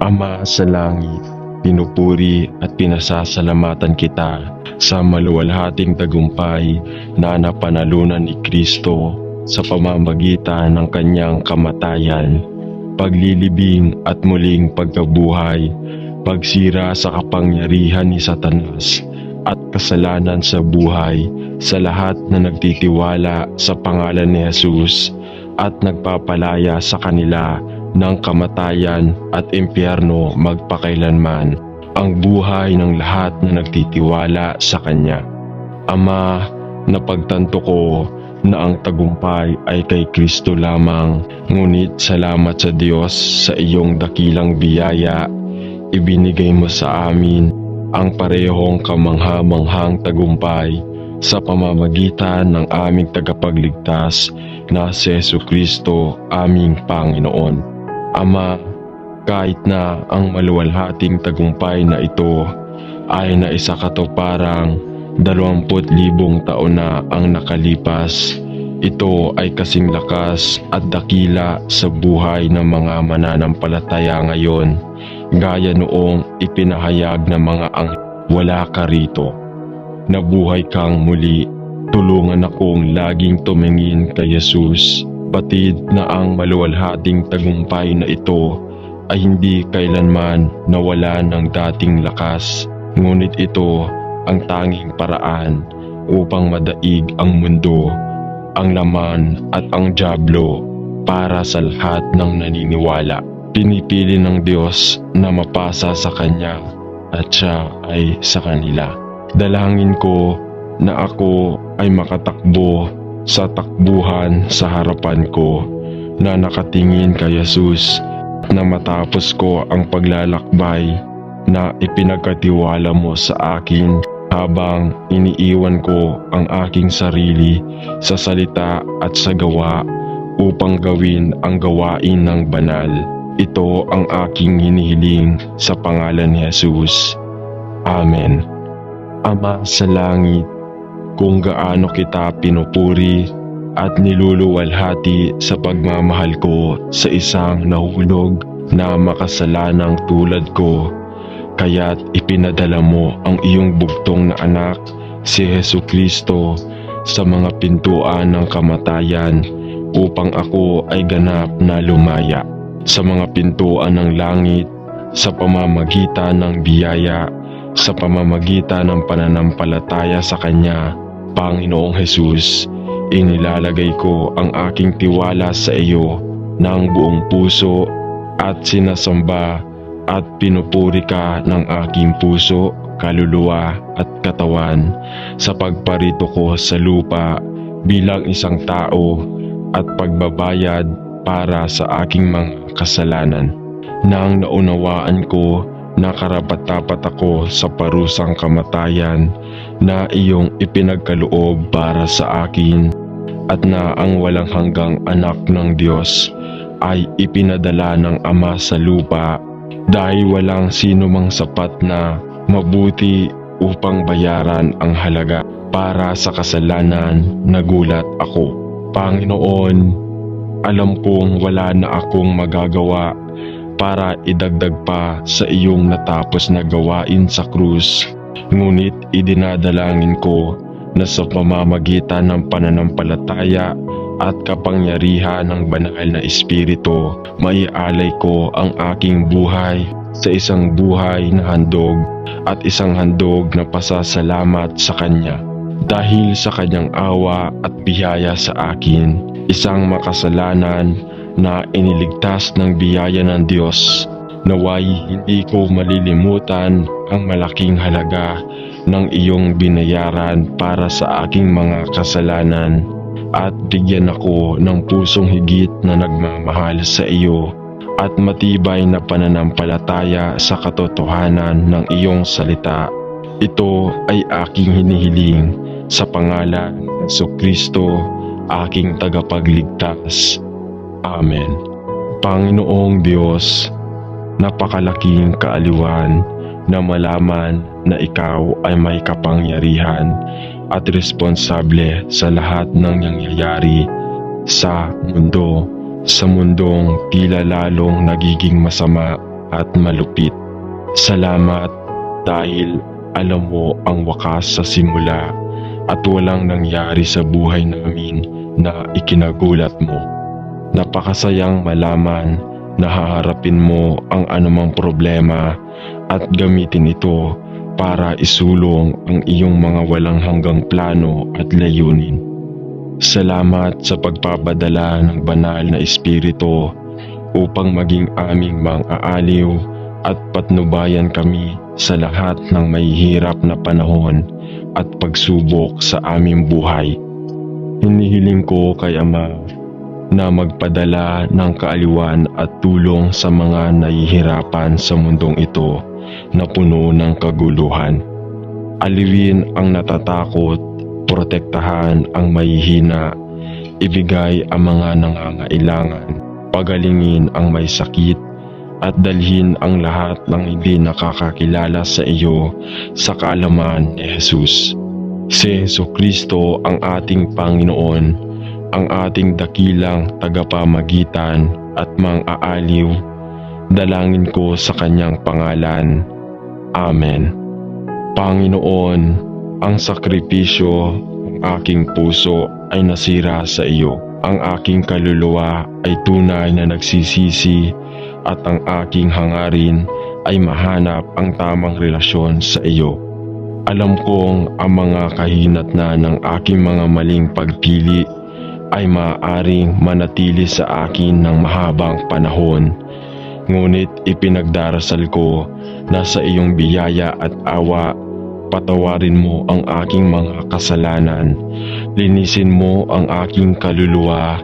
Ama sa langit, pinupuri at pinasasalamatan kita sa maluwalhating tagumpay na napanalunan ni Kristo sa pamamagitan ng kanyang kamatayan, paglilibing at muling pagkabuhay, pagsira sa kapangyarihan ni Satanas at kasalanan sa buhay sa lahat na nagtitiwala sa pangalan ni Jesus at nagpapalaya sa kanila ng kamatayan at impyerno magpakailanman ang buhay ng lahat na nagtitiwala sa Kanya. Ama, napagtanto ko na ang tagumpay ay kay Kristo lamang, ngunit salamat sa Diyos sa iyong dakilang biyaya. Ibinigay mo sa amin ang parehong kamangha-manghang tagumpay sa pamamagitan ng aming tagapagligtas na si Jesucristo aming Panginoon. Ama, kahit na ang maluwalhating tagumpay na ito ay naisakatuparang 20,000 taon na ang nakalipas, ito ay kasing lakas at dakila sa buhay ng mga mananampalataya ngayon, gaya noong ipinahayag ng mga wala ka rito. Nabuhay kang muli, tulungan akong laging tumingin kay Jesus. Batid na ang maluwalhating tagumpay na ito ay hindi kailanman nawala ng dating lakas, ngunit ito ang tanging paraan upang madaig ang mundo, ang laman at ang dyablo para sa lahat ng naniniwala. Pinipili ng Diyos na mapasa sa Kanya at siya ay sa kanila. Dalangin ko na ako ay makatakbo sa takbuhan sa harapan ko na nakatingin kay Jesus, na matapos ko ang paglalakbay na ipinagkatiwala mo sa akin habang iniiwan ko ang aking sarili sa salita at sa gawa upang gawin ang gawain ng banal. Ito ang aking hinihiling sa pangalan ni Jesus. Amen. Ama sa langit, kung gaano kita pinupuri at niluluwalhati sa pagmamahal ko sa isang nahulog na makasalanang tulad ko, kaya't ipinadala mo ang iyong bugtong na anak, si Jesucristo, sa mga pintuan ng kamatayan upang ako ay ganap na lumaya sa mga pintuan ng langit sa pamamagitan ng biyaya, sa pamamagitan ng pananampalataya sa Kanya. Panginoong Jesus, inilalagay ko ang aking tiwala sa iyo ng buong puso at sinasamba at pinupuri ka ng aking puso, kaluluwa at katawan sa pagparito ko sa lupa bilang isang tao at pagbabayad para sa aking mga kasalanan. Nang naunawaan ko na karapat-dapat ako sa parusang kamatayan na iyong ipinagkaloob para sa akin, at na ang walang hanggang anak ng Diyos ay ipinadala ng Ama sa lupa dahil walang sino mang sapat na mabuti upang bayaran ang halaga para sa kasalanan. Nagulat ako. Panginoon, alam kong wala na akong magagawa para idagdag pa sa iyong natapos na gawain sa krus. Ngunit idinadalangin ko na sa pamamagitan ng pananampalataya at kapangyarihan ng banal na Espiritu, maialay ko ang aking buhay sa isang buhay na handog at isang handog na pasasalamat sa Kanya. Dahil sa Kanyang awa at biyaya sa akin, isang makasalanan na iniligtas ng biyaya ng Diyos, naway hindi ko malilimutan ang malaking halaga ng iyong binayaran para sa aking mga kasalanan, at bigyan ako ng pusong higit na nagmamahal sa iyo at matibay na pananampalataya sa katotohanan ng iyong salita. Ito ay aking hinihiling sa pangalan ng Jesucristo, aking tagapagligtas. Amen. Panginoong Diyos, napakalaking kaaliwan na malaman na ikaw ay may kapangyarihan at responsable sa lahat ng nangyayari sa mundo, sa mundong tila lalong nagiging masama at malupit. Salamat dahil alam mo ang wakas sa simula at walang nangyari sa buhay namin na ikinagulat mo. Napakasayang malaman na haharapin mo ang anumang problema at gamitin ito para isulong ang iyong mga walang hanggang plano at layunin. Salamat sa pagpapadala ng banal na Espiritu upang maging aming mang-aaliw at patnubayan kami sa lahat ng mahihirap na panahon at pagsubok sa aming buhay. Hinihiling ko kay Ama na magpadala ng kaaliwan at tulong sa mga nahihirapan sa mundong ito na puno ng kaguluhan. Aliwin ang natatakot, protektahan ang mahihina, ibigay ang mga nangangailangan, pagalingin ang may sakit, at dalhin ang lahat ng hindi nakakakilala sa iyo sa kaalaman ni Jesus. Si Jesucristo ang ating Panginoon, ang ating dakilang tagapamagitan at mang-aaliw. Dalangin ko sa kanyang pangalan. Amen. Panginoon, ang sakripisyo ng aking puso ay nasira sa iyo. Ang aking kaluluwa ay tunay na nagsisisi at ang aking hangarin ay mahanap ang tamang relasyon sa iyo. Alam kong ang mga kahinatnan ng aking mga maling pagpili ay maaaring manatili sa akin ng mahabang panahon. Ngunit ipinagdarasal ko na sa iyong biyaya at awa, patawarin mo ang aking mga kasalanan, linisin mo ang aking kaluluwa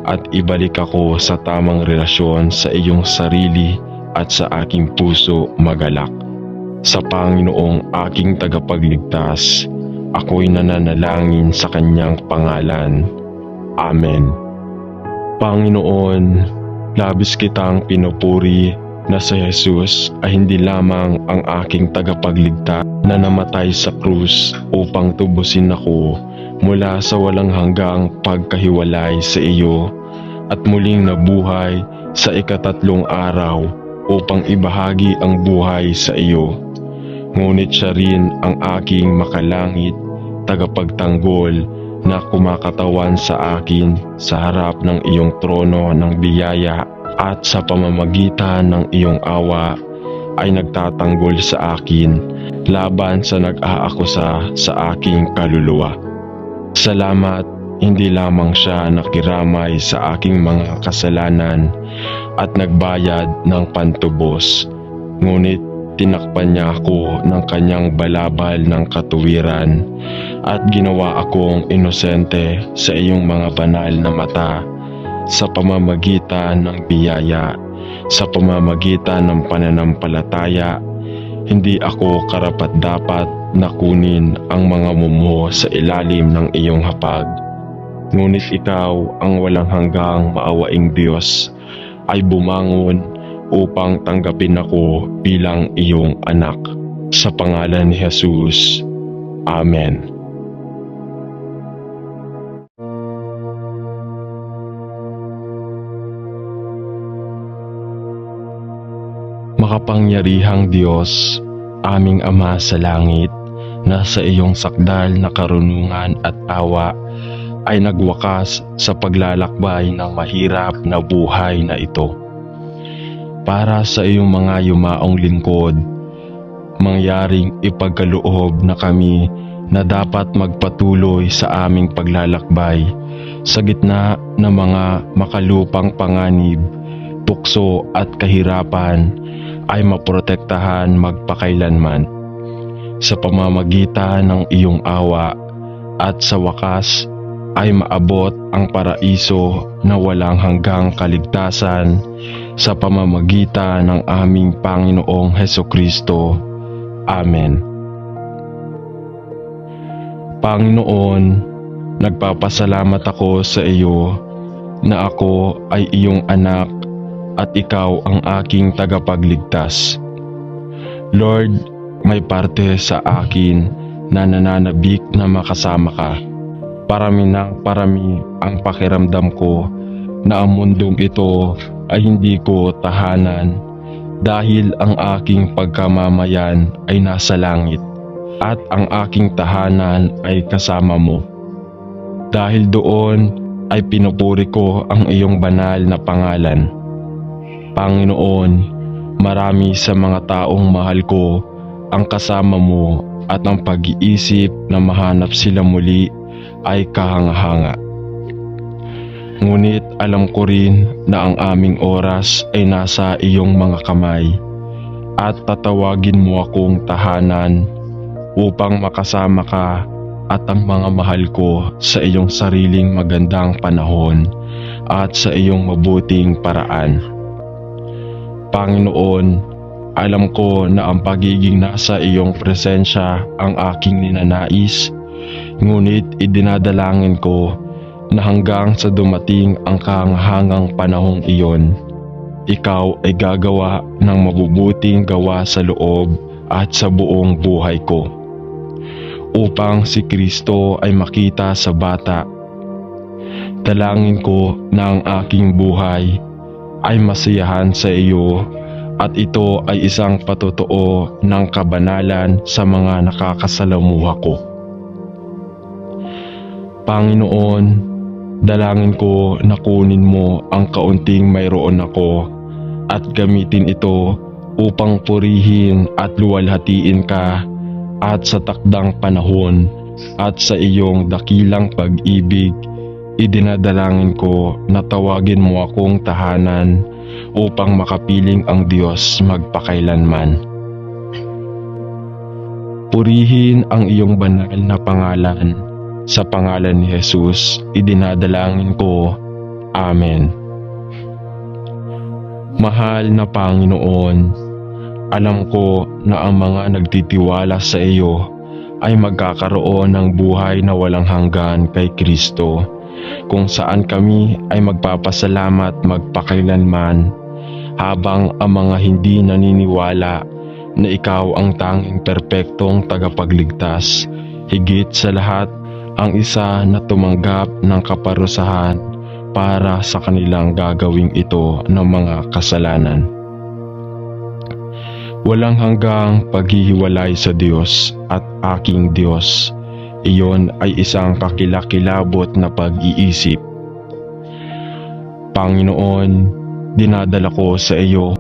at ibalik ako sa tamang relasyon sa iyong sarili at sa aking puso magalak. Sa Panginoong aking tagapagligtas, ako'y nananalangin sa kanyang pangalan. Amen. Panginoon, labis kitang pinupuri na si Jesus ay hindi lamang ang aking tagapagligtas na namatay sa krus upang tubusin ako mula sa walang hanggang pagkahiwalay sa iyo at muling nabuhay sa ikatatlong araw upang ibahagi ang buhay sa iyo. Ngunit siya rin ang aking makalangit, tagapagtanggol na kumakatawan sa akin sa harap ng iyong trono ng biyaya at sa pamamagitan ng iyong awa ay nagtatanggol sa akin laban sa nag-aakusa sa aking kaluluwa. Salamat, hindi lamang siya nakiramay sa aking mga kasalanan at nagbayad ng pantubos, ngunit tinakpan niya ako ng kanyang balabal ng katuwiran at ginawa akong inosente sa iyong mga banal na mata sa pamamagitan ng biyaya, sa pamamagitan ng pananampalataya. Hindi ako karapat-dapat na kunin ang mga mumo sa ilalim ng iyong hapag. Ngunit ikaw, ang walang hanggang maawaing Diyos, ay bumangon upang tanggapin ako bilang iyong anak. Sa pangalan ni Jesus. Amen. Makapangyarihang Diyos, aming Ama sa langit, na sa iyong sakdal na karunungan at awa ay nagwakas sa paglalakbay ng mahirap na buhay na ito. Para sa iyong mga yumaong lingkod, mangyaring ipagkaloob na kami na dapat magpatuloy sa aming paglalakbay sa gitna ng mga makalupang panganib, tukso at kahirapan ay maprotektahan magpakailanman sa pamamagitan ng iyong awa at sa wakas ay maabot ang paraiso na walang hanggang kaligtasan sa pamamagitan ng aming Panginoong Hesukristo. Amen. Panginoon, nagpapasalamat ako sa iyo na ako ay iyong anak at ikaw ang aking tagapagligtas. Lord, may parte sa akin na nananabik na makasama ka. Parami ng parami ang pakiramdam ko na ang mundong ito ay hindi ko tahanan. dahil ang aking pagkamamayan ay nasa langit at ang aking tahanan ay kasama mo. Dahil doon ay pinupuri ko ang iyong banal na pangalan. Panginoon, marami sa mga taong mahal ko ang kasama mo at ang pag-iisip na mahanap sila muli ay kahanga-hanga. Ngunit alam ko rin na ang aming oras ay nasa iyong mga kamay at tatawagin mo akong tahanan upang makasama ka at ang mga mahal ko sa iyong sariling magandang panahon at sa iyong mabuting paraan. Panginoon, alam ko na ang pagiging nasa iyong presensya ang aking ninanais, ngunit idinadalangin ko na hanggang sa dumating ang kahangahangang panahong iyon, ikaw ay gagawa ng mabubuting gawa sa loob at sa buong buhay ko, upang si Kristo ay makita sa bata. Dalangin ko na ang aking buhay ay masiyahan sa iyo at ito ay isang patotoo ng kabanalan sa mga nakakasalamuha ko. Panginoon, dalangin ko na kunin mo ang kaunting mayroon ako at gamitin ito upang purihin at luwalhatiin ka at sa takdang panahon at sa iyong dakilang pag-ibig, idinadalangin ko na tawagin mo akong tahanan upang makapiling ang Diyos magpakailanman. Purihin ang iyong banal na pangalan. Sa pangalan ni Jesus, idinadalangin ko. Amen. Mahal na Panginoon, alam ko na ang mga nagtitiwala sa iyo ay magkakaroon ng buhay na walang hanggan kay Kristo, kung saan kami ay magpapasalamat magpakailanman, habang ang mga hindi naniniwala na ikaw ang tanging perpektong tagapagligtas, higit sa lahat ang isa na tumanggap ng kaparusahan para sa kanilang gagawing ito ng mga kasalanan. Walang hanggang paghihiwalay sa Diyos at aking Diyos, iyon ay isang kakilakilabot na pag-iisip. Panginoon, dinadala ko sa iyo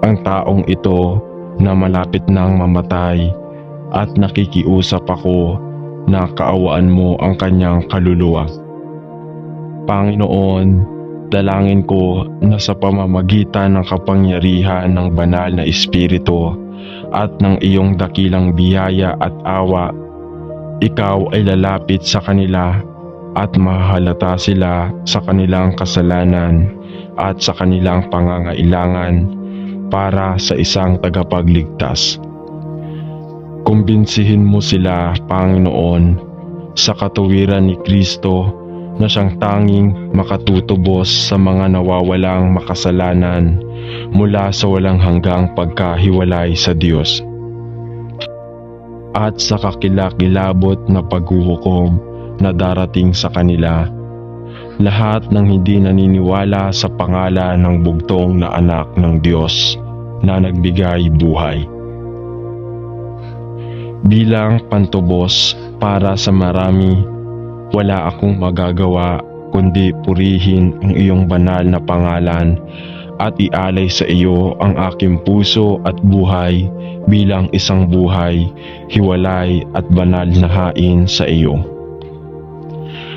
ang taong ito na malapit nang mamatay at nakikiusap ako na kaawaan mo ang kanyang kaluluwa. Panginoon, dalangin ko na sa pamamagitan ng kapangyarihan ng banal na Espiritu at ng iyong dakilang biyaya at awa, ikaw ay lalapit sa kanila at mahahalata sila sa kanilang kasalanan at sa kanilang pangangailangan para sa isang tagapagligtas. Kumbinsihin mo sila, Panginoon, sa katuwiran ni Kristo na siyang tanging makatutubos sa mga nawawalang makasalanan mula sa walang hanggang pagkahiwalay sa Diyos at sa kakilakilabot na paghuhukom na darating sa kanila, lahat ng hindi naniniwala sa pangalan ng bugtong na anak ng Diyos na nagbigay buhay. Bilang pantubos para sa marami, wala akong magagawa kundi purihin ang iyong banal na pangalan at ialay sa iyo ang aking puso at buhay bilang isang buhay, hiwalay at banal na hain sa iyo.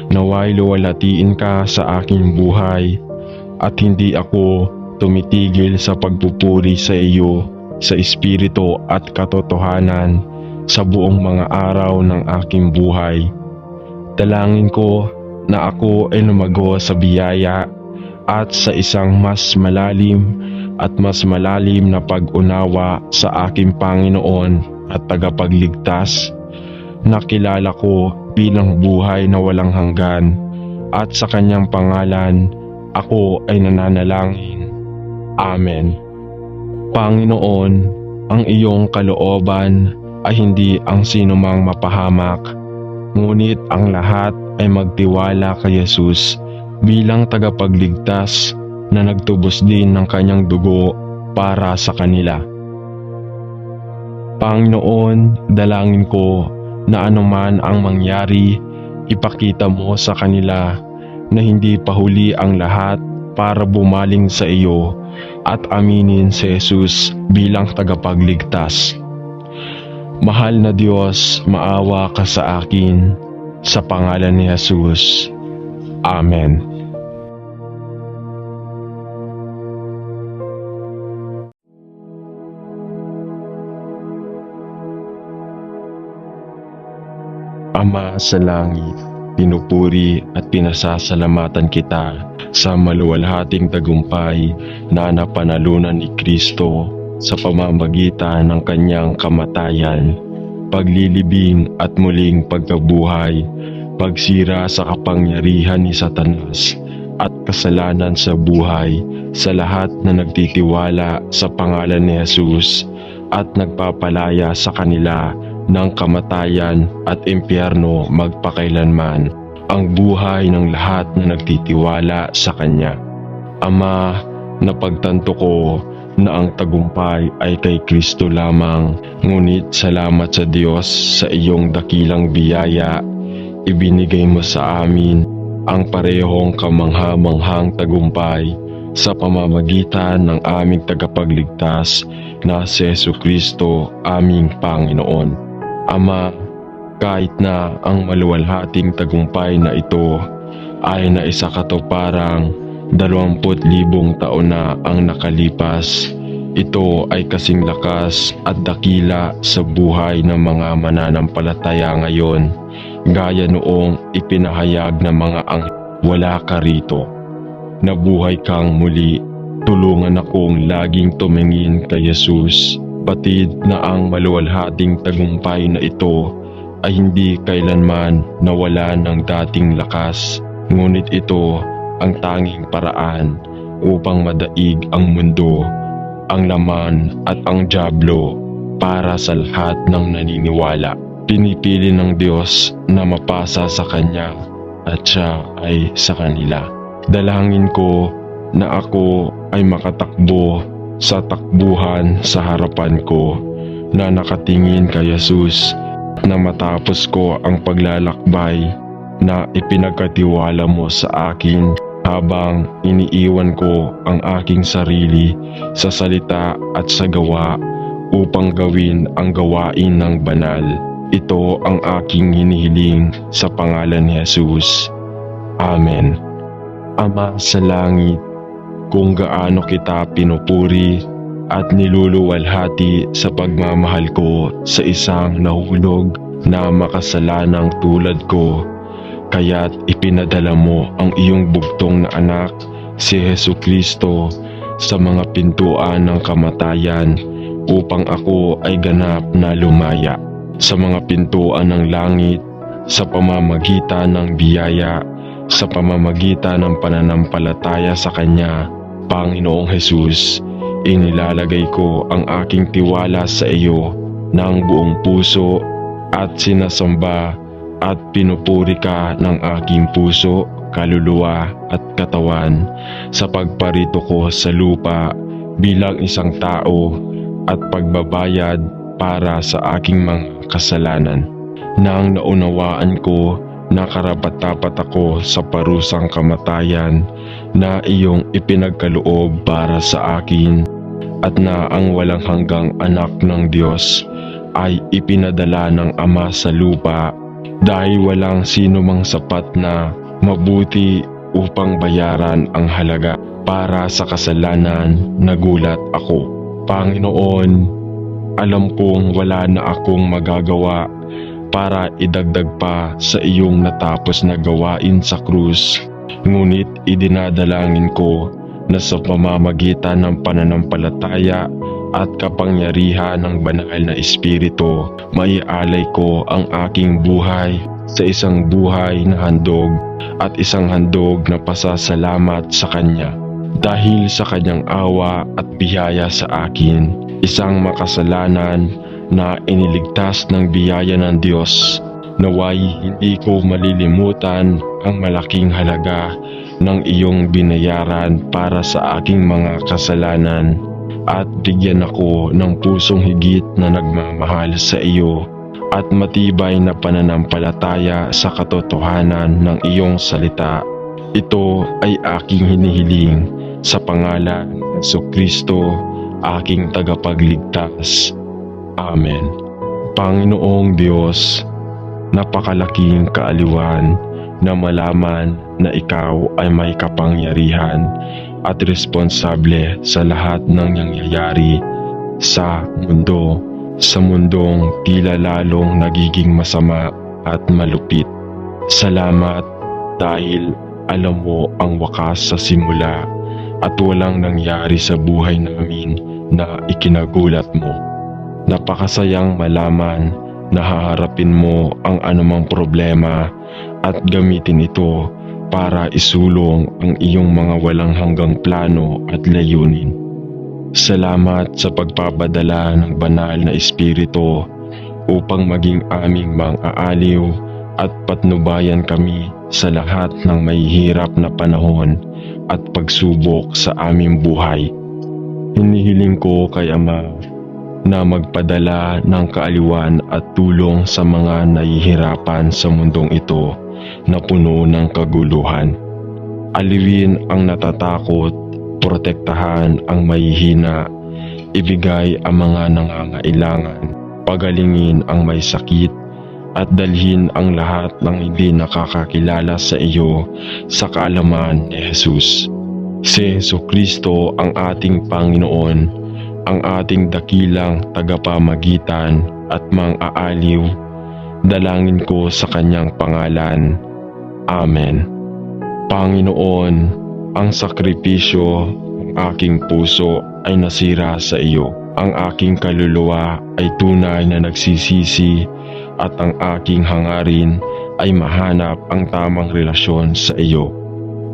Naway luwalhatiin ka sa aking buhay at hindi ako tumitigil sa pagpupuri sa iyo sa espiritu at katotohanan sa buong mga araw ng aking buhay. Dalangin ko na ako ay lumago sa biyaya at sa isang mas malalim na pag-unawa sa aking Panginoon at tagapagligtas na kilala ko bilang buhay na walang hanggan, at sa kanyang pangalan ako ay nananalangin. Amen. Panginoon, ang iyong kalooban ay hindi ang sinumang mapahamak, ngunit ang lahat ay magtiwala kay Jesus bilang tagapagligtas na nagtubos din ng kanyang dugo para sa kanila. Panginoon, dalangin ko na anuman ang mangyari, ipakita mo sa kanila na hindi pa huli ang lahat para bumaling sa iyo at aminin si Jesus bilang tagapagligtas. Mahal na Diyos, maawa ka sa akin, sa pangalan ni Jesus. Amen. Ama sa langit, pinupuri at pinasasalamatan kita sa maluwalhating tagumpay na napanalunan ni Kristo sa pamamagitan ng kanyang kamatayan, paglilibing at muling pagkabuhay, pagsira sa kapangyarihan ni Satanas at kasalanan sa buhay sa lahat na nagtitiwala sa pangalan ni Jesus at nagpapalaya sa kanila ng kamatayan at impyerno magpakailanman ang buhay ng lahat na nagtitiwala sa Kanya. Ama, napagtanto ko na ang tagumpay ay kay Kristo lamang, ngunit salamat sa Diyos sa iyong dakilang biyaya. Ibinigay mo sa amin ang parehong kamangha-manghang tagumpay sa pamamagitan ng aming tagapagligtas na si Jesucristo, aming Panginoon. Ama, kahit na ang maluwalhating tagumpay na ito ay naisakatuparang 20,000 taon na ang nakalipas, ito ay kasing lakas at dakila sa buhay ng mga mananampalataya ngayon, gaya noong ipinahayag ng mga wala ka rito. Nabuhay kang muli, tulungan akong laging tumingin kay Jesus. Batid na ang maluwalhating tagumpay na ito ay hindi kailanman nawala ng dating lakas, ngunit ito ang tanging paraan upang madaig ang mundo, ang laman at ang dyablo para sa lahat ng naniniwala. Pinipili ng Diyos na mapasa sa Kanya at siya ay sa kanila. Dalangin ko na ako ay makatakbo sa takbuhan sa harapan ko na nakatingin kay Jesus, na matapos ko ang paglalakbay na ipinagkatiwala mo sa akin habang iniiwan ko ang aking sarili sa salita at sa gawa upang gawin ang gawain ng banal. Ito ang aking hinihiling sa pangalan ni Jesus. Amen. Ama sa langit, kung gaano kita pinupuri at niluluwalhati sa pagmamahal ko sa isang nahulog na makasalanang tulad ko, kaya't ipinadala mo ang iyong bugtong na anak, si Jesucristo, sa mga pintuan ng kamatayan upang ako ay ganap na lumaya sa mga pintuan ng langit sa pamamagitan ng biyaya, sa pamamagitan ng pananampalataya sa Kanya. Panginoong Jesus, inilalagay ko ang aking tiwala sa iyo ng buong puso at sinasamba at pinupuri ka ng aking puso, kaluluwa at katawan sa pagparito ko sa lupa bilang isang tao at pagbabayad para sa aking mga kasalanan. Nang naunawaan ko na karapat-dapat ako sa parusang kamatayan na iyong ipinagkaloob para sa akin, at na ang walang hanggang anak ng Diyos ay ipinadala ng Ama sa lupa, dahil walang sino mang sapat na mabuti upang bayaran ang halaga para sa kasalanan, nagulat ako. Panginoon, alam kong wala na akong magagawa para idagdag pa sa iyong natapos na gawain sa krus. Ngunit idinadalangin ko na sa pamamagitan ng pananampalataya at kapangyarihan ng banal na Espiritu, maialay ko ang aking buhay sa isang buhay na handog at isang handog na pasasalamat sa Kanya. Dahil sa Kanyang awa at biyaya sa akin, isang makasalanan na iniligtas ng biyaya ng Diyos, naway hindi ko malilimutan ang malaking halaga ng iyong binayaran para sa aking mga kasalanan. at bigyan ako ng pusong higit na nagmamahal sa iyo at matibay na pananampalataya sa katotohanan ng iyong salita. Ito ay aking hinihiling sa pangalan ng Jesucristo, aking tagapagligtas. Amen. Panginoong Diyos, napakalaking kaaliwan na malaman na ikaw ay may kapangyarihan at responsable sa lahat ng nangyayari sa mundo, sa mundong tila lalong nagiging masama at malupit. Salamat dahil alam mo ang wakas sa simula at walang nangyari sa buhay namin na ikinagulat mo. Napakasayang malaman na haharapin mo ang anumang problema at gamitin ito para isulong ang iyong mga walang hanggang plano at layunin. Salamat sa pagpapadala ng banal na Espiritu upang maging aming mang-aaliw at patnubayan kami sa lahat ng mahihirap na panahon at pagsubok sa aming buhay. Hinihiling ko kay Ama na magpadala ng kaaliwan at tulong sa mga nahihirapan sa mundong ito na puno ng kaguluhan. Aliwin ang natatakot, protektahan ang mahihina, ibigay ang mga nangangailangan, pagalingin ang may sakit, at dalhin ang lahat ng hindi nakakakilala sa iyo sa kaalaman ni Jesus. Si Jesucristo ang ating Panginoon, ang ating dakilang tagapamagitan at mang-aaliw. Dalangin ko sa kanyang pangalan. Amen. Panginoon, ang sakripisyo ng aking puso ay nasira sa iyo. Ang aking kaluluwa ay tunay na nagsisisi at ang aking hangarin ay mahanap ang tamang relasyon sa iyo.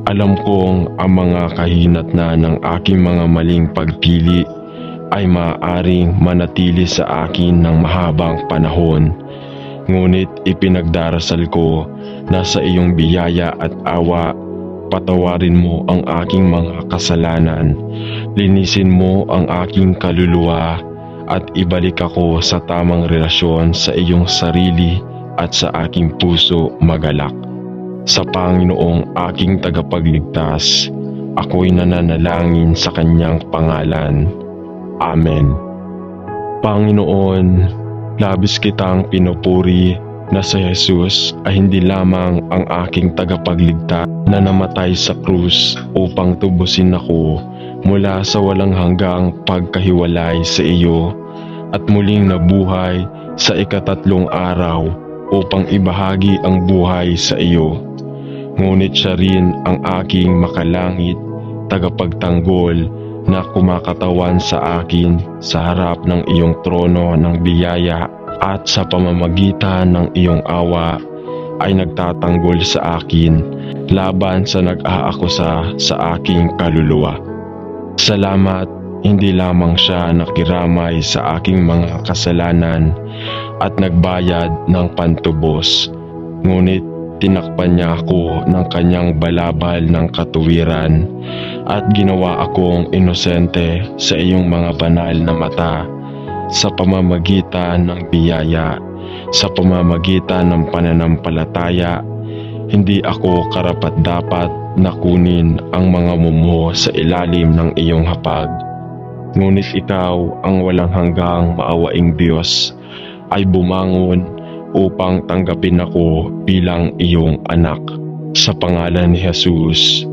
Alam kong ang mga kahinatnan ng aking mga maling pagpili ay maaaring manatili sa akin ng mahabang panahon. Ngunit ipinagdarasal ko na sa iyong biyaya at awa, patawarin mo ang aking mga kasalanan, linisin mo ang aking kaluluwa at ibalik ako sa tamang relasyon sa iyong sarili at sa aking puso magalak. Sa Panginoong aking tagapagligtas, ako'y nananalangin sa kanyang pangalan. Amen. Panginoon, labis kitang pinupuri na si Jesus ay hindi lamang ang aking tagapagligtas na namatay sa krus upang tubusin ako mula sa walang hanggang pagkahiwalay sa iyo at muling nabuhay sa ikatatlong araw upang ibahagi ang buhay sa iyo. Ngunit siya rin ang aking makalangit, tagapagtanggol na kumakatawan sa akin sa harap ng iyong trono ng biyaya at sa pamamagitan ng iyong awa ay nagtatanggol sa akin laban sa nag-aakusa sa aking kaluluwa. Salamat, hindi lamang siya nakiramay sa aking mga kasalanan at nagbayad ng pantubos, ngunit tinakpan niya ako ng kanyang balabal ng katuwiran at ginawa akong inosente sa iyong mga banal na mata sa pamamagitan ng biyaya, sa pamamagitan ng pananampalataya. Hindi ako karapat-dapat na kunin ang mga mumo sa ilalim ng iyong hapag. Ngunit ikaw, ang walang hanggang maawaing Diyos, ay bumangon upang tanggapin ako bilang iyong anak. Sa pangalan ni Jesus.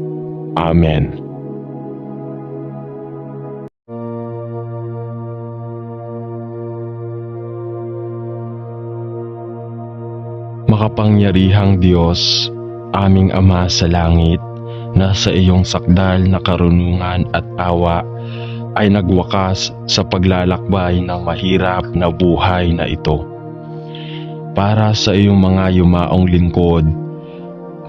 Amen. Makapangyarihang Diyos, aming Ama sa langit, na sa iyong sakdal na karunungan at awa ay nagwakas sa paglalakbay ng mahirap na buhay na ito. Para sa iyong mga yumaong lingkod,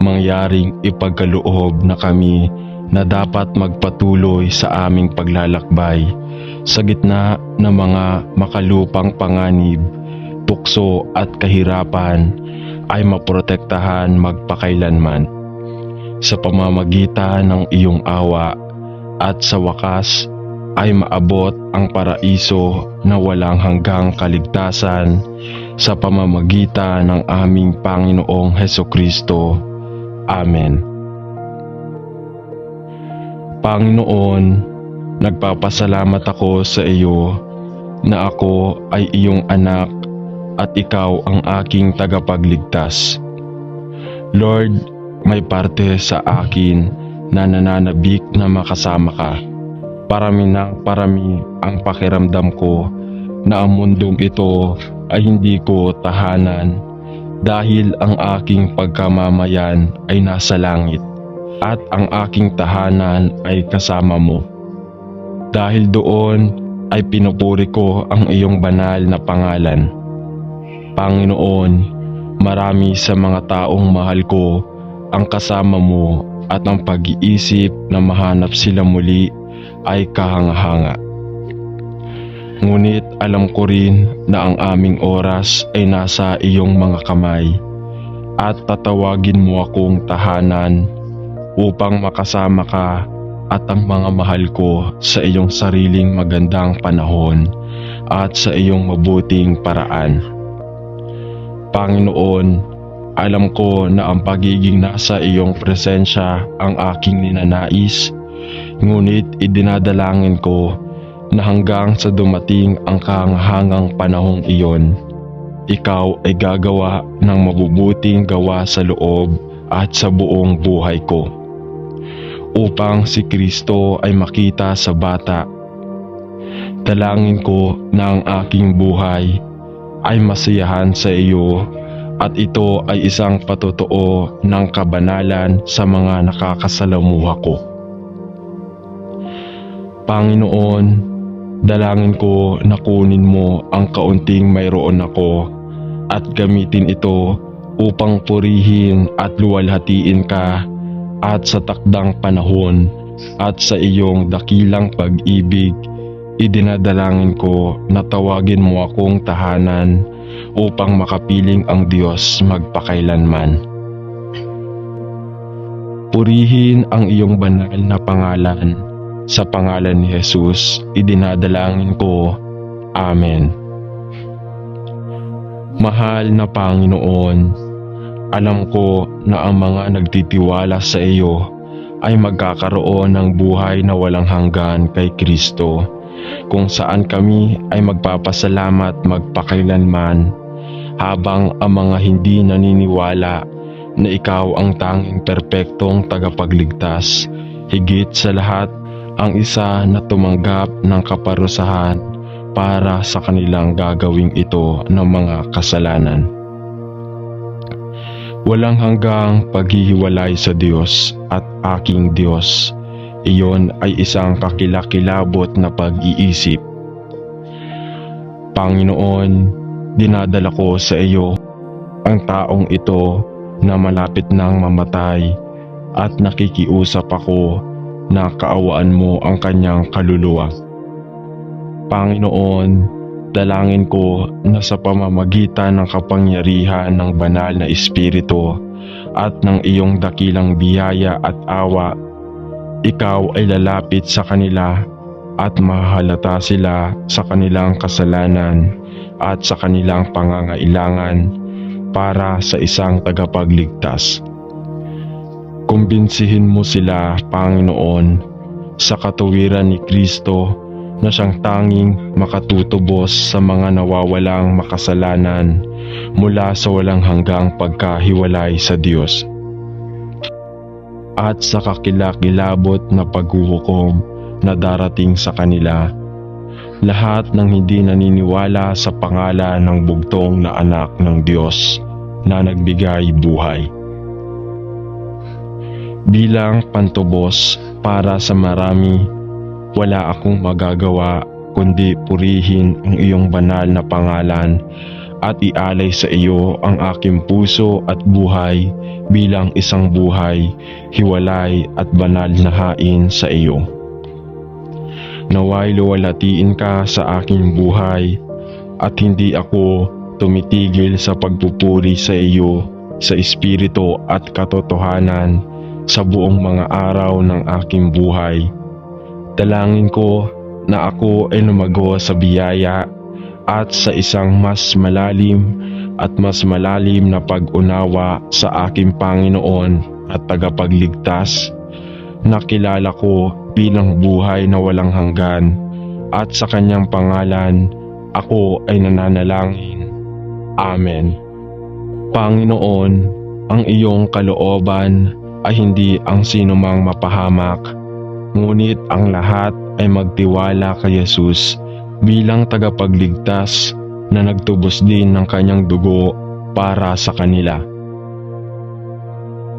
mangyaring ipagkaloob na kami na dapat magpatuloy sa aming paglalakbay sa gitna ng mga makalupang panganib, tukso at kahirapan ay maprotektahan magpakailanman sa pamamagitan ng iyong awa at sa wakas ay maabot ang paraiso na walang hanggang kaligtasan sa pamamagitan ng aming Panginoong Hesukristo. Amen. Panginoon, nagpapasalamat ako sa iyo na ako ay iyong anak at ikaw ang aking tagapagligtas. Lord, may parte sa akin na nananabik na makasama ka. Parami ng parami ang pakiramdam ko na ang mundong ito ay hindi ko tahanan dahil ang aking pagkamamayan ay nasa langit at ang aking tahanan ay kasama mo. Dahil doon ay pinupuri ko ang iyong banal na pangalan. Panginoon, marami sa mga taong mahal ko ang kasama mo at ang pag-iisip na mahanap sila muli ay kahanga-hanga. Ngunit alam ko rin na ang aming oras ay nasa iyong mga kamay at tatawagin mo akong tahanan upang makasama ka at ang mga mahal ko sa iyong sariling magandang panahon at sa iyong mabuting paraan. Panginoon, alam ko na ang pagiging nasa iyong presensya ang aking ninanais, ngunit idinadalangin ko na hanggang sa dumating ang kahangahangang panahong iyon, ikaw ay gagawa ng mabubuting gawa sa loob at sa buong buhay ko, upang si Kristo ay makita sa bata. Dalangin ko na ang aking buhay ay masiyahan sa iyo at ito ay isang patotoo ng kabanalan sa mga nakakasalamuha ko. Panginoon, dalangin ko na kunin mo ang kaunting mayroon ako at gamitin ito upang purihin at luwalhatiin ka at sa takdang panahon at sa iyong dakilang pag-ibig, idinadalangin ko na tawagin mo akong tahanan upang makapiling ang Diyos magpakailanman. Purihin ang iyong banal na pangalan. Sa pangalan ni Jesus, idinadalangin ko. Amen. Mahal na Panginoon, alam ko na ang mga nagtitiwala sa iyo ay magkakaroon ng buhay na walang hanggan kay Kristo, kung saan kami ay magpapasalamat magpakailanman, habang ang mga hindi naniniwala na ikaw ang tanging perpektong tagapagligtas, higit sa lahat ang isa na tumanggap ng kaparusahan para sa kanilang gagawing ito ng mga kasalanan. Walang hanggang paghihiwalay sa Diyos at aking Diyos, iyon ay isang kakilakilabot na pag-iisip. Panginoon, dinadala ko sa iyo ang taong ito na malapit nang mamatay at nakikiusap ako na kaawaan mo ang kanyang kaluluwa. Panginoon, dalangin ko na sa pamamagitan ng kapangyarihan ng banal na Espiritu at ng iyong dakilang biyaya at awa, ikaw ay lalapit sa kanila at mahahalata sila sa kanilang kasalanan at sa kanilang pangangailangan para sa isang tagapagligtas. Kumbinsihin mo sila, Panginoon, sa katuwiran ni Kristo na siyang tanging makatutubos sa mga nawawalang makasalanan mula sa walang hanggang pagkahiwalay sa Diyos, at sa kakilakilabot na paghuhukom na darating sa kanila, lahat ng hindi naniniwala sa pangalan ng bugtong na anak ng Diyos na nagbigay buhay. Bilang pantubos para sa marami, wala akong magagawa kundi purihin ang iyong banal na pangalan at ialay sa iyo ang aking puso at buhay bilang isang buhay, hiwalay at banal na hain sa iyo. Naway luwalhatiin ka sa aking buhay at hindi ako tumitigil sa pagpupuri sa iyo sa espiritu at katotohanan sa buong mga araw ng aking buhay. Dalangin ko na ako ay lumago sa biyaya at sa isang mas malalim na pag-unawa sa aking Panginoon at tagapagligtas na kilala ko bilang buhay na walang hanggan, at sa kanyang pangalan ako ay nananalangin. Amen. Panginoon, ang iyong kalooban ay hindi ang sinumang mapahamak, ngunit ang lahat ay magtiwala kay Jesus bilang tagapagligtas na nagtubos din ng kanyang dugo para sa kanila.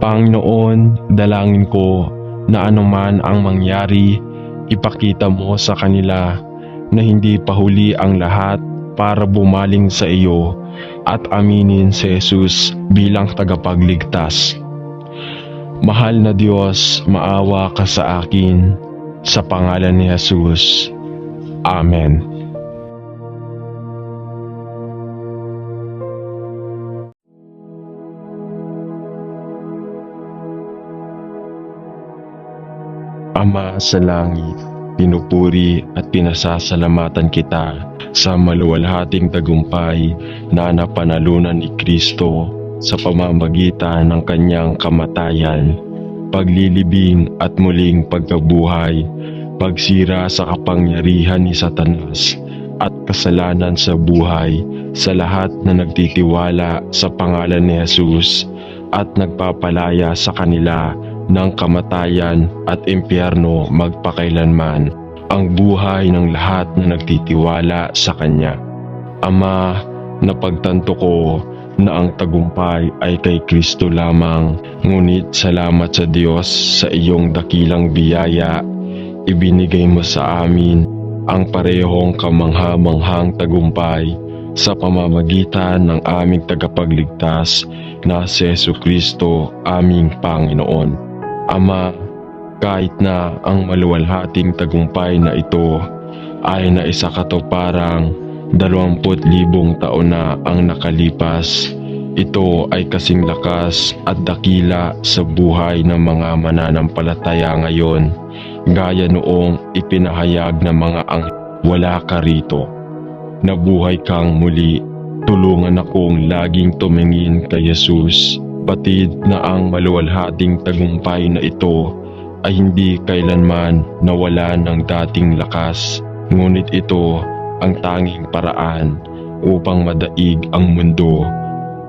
Panginoon, dalangin ko na anuman ang mangyari, ipakita mo sa kanila na hindi pa huli ang lahat para bumaling sa iyo at aminin si Jesus bilang tagapagligtas. Mahal na Diyos, maawa ka sa akin, sa pangalan ni Jesus. Amen. Ama sa langit, pinupuri at pinasasalamatan kita sa maluwalhating tagumpay na napanalunan ni Kristo sa pamamagitan ng kanyang kamatayan, paglilibing at muling pagkabuhay, pagsira sa kapangyarihan ni Satanas at kasalanan sa buhay sa lahat na nagtitiwala sa pangalan ni Jesus at nagpapalaya sa kanila ng kamatayan at impyerno magpakailanman ang buhay ng lahat na nagtitiwala sa Kanya. Ama, napagtanto ko na ang tagumpay ay kay Kristo lamang, ngunit salamat sa Diyos sa iyong dakilang biyaya. Ibinigay mo sa amin ang parehong kamangha-manghang tagumpay sa pamamagitan ng aming tagapagligtas na si Jesucristo, aming Panginoon. Ama, kahit na ang maluwalhating tagumpay na ito ay naisakatuparang 20,000 taon na ang nakalipas, ito ay kasing lakas at dakila sa buhay ng mga mananampalataya ngayon, gaya noong ipinahayag ng mga wala ka rito. Nabuhay kang muli, tulungan akong laging tumingin kay Jesus, batid na ang maluwalhating tagumpay na ito ay hindi kailanman nawala ng dating lakas, ngunit ito ang tanging paraan upang madaig ang mundo,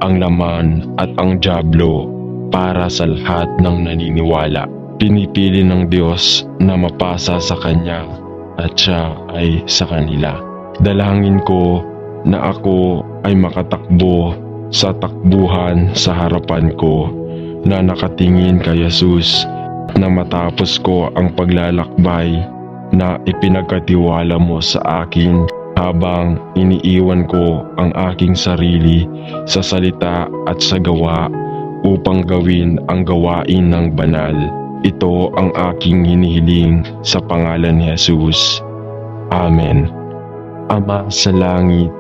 ang laman at ang dyablo para sa lahat ng naniniwala. Pinipili ng Diyos na mapasa sa Kanya at siya ay sa kanila. Dalangin ko na ako ay makatakbo sa takbuhan sa harapan ko na nakatingin kay Jesus, na matapos ko ang paglalakbay na ipinagkatiwala mo sa akin, habang iniiwan ko ang aking sarili sa salita at sa gawa upang gawin ang gawain ng banal. Ito ang aking hinihiling sa pangalan ni Jesus. Amen. Ama sa langit,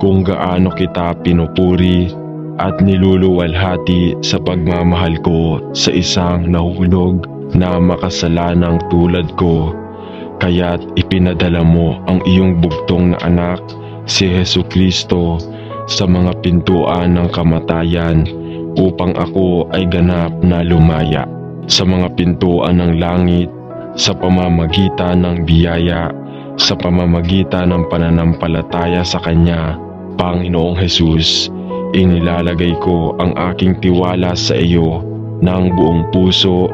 kung gaano kita pinupuri at niluluwalhati sa pagmamahal ko sa isang nahulog na makasalanang tulad ko, kaya't ipinadala mo ang iyong bugtong na anak, si Jesucristo, sa mga pintuan ng kamatayan upang ako ay ganap na lumaya sa mga pintuan ng langit sa pamamagitan ng biyaya, sa pamamagitan ng pananampalataya sa Kanya. Panginoong Jesus, inilalagay ko ang aking tiwala sa iyo ng buong puso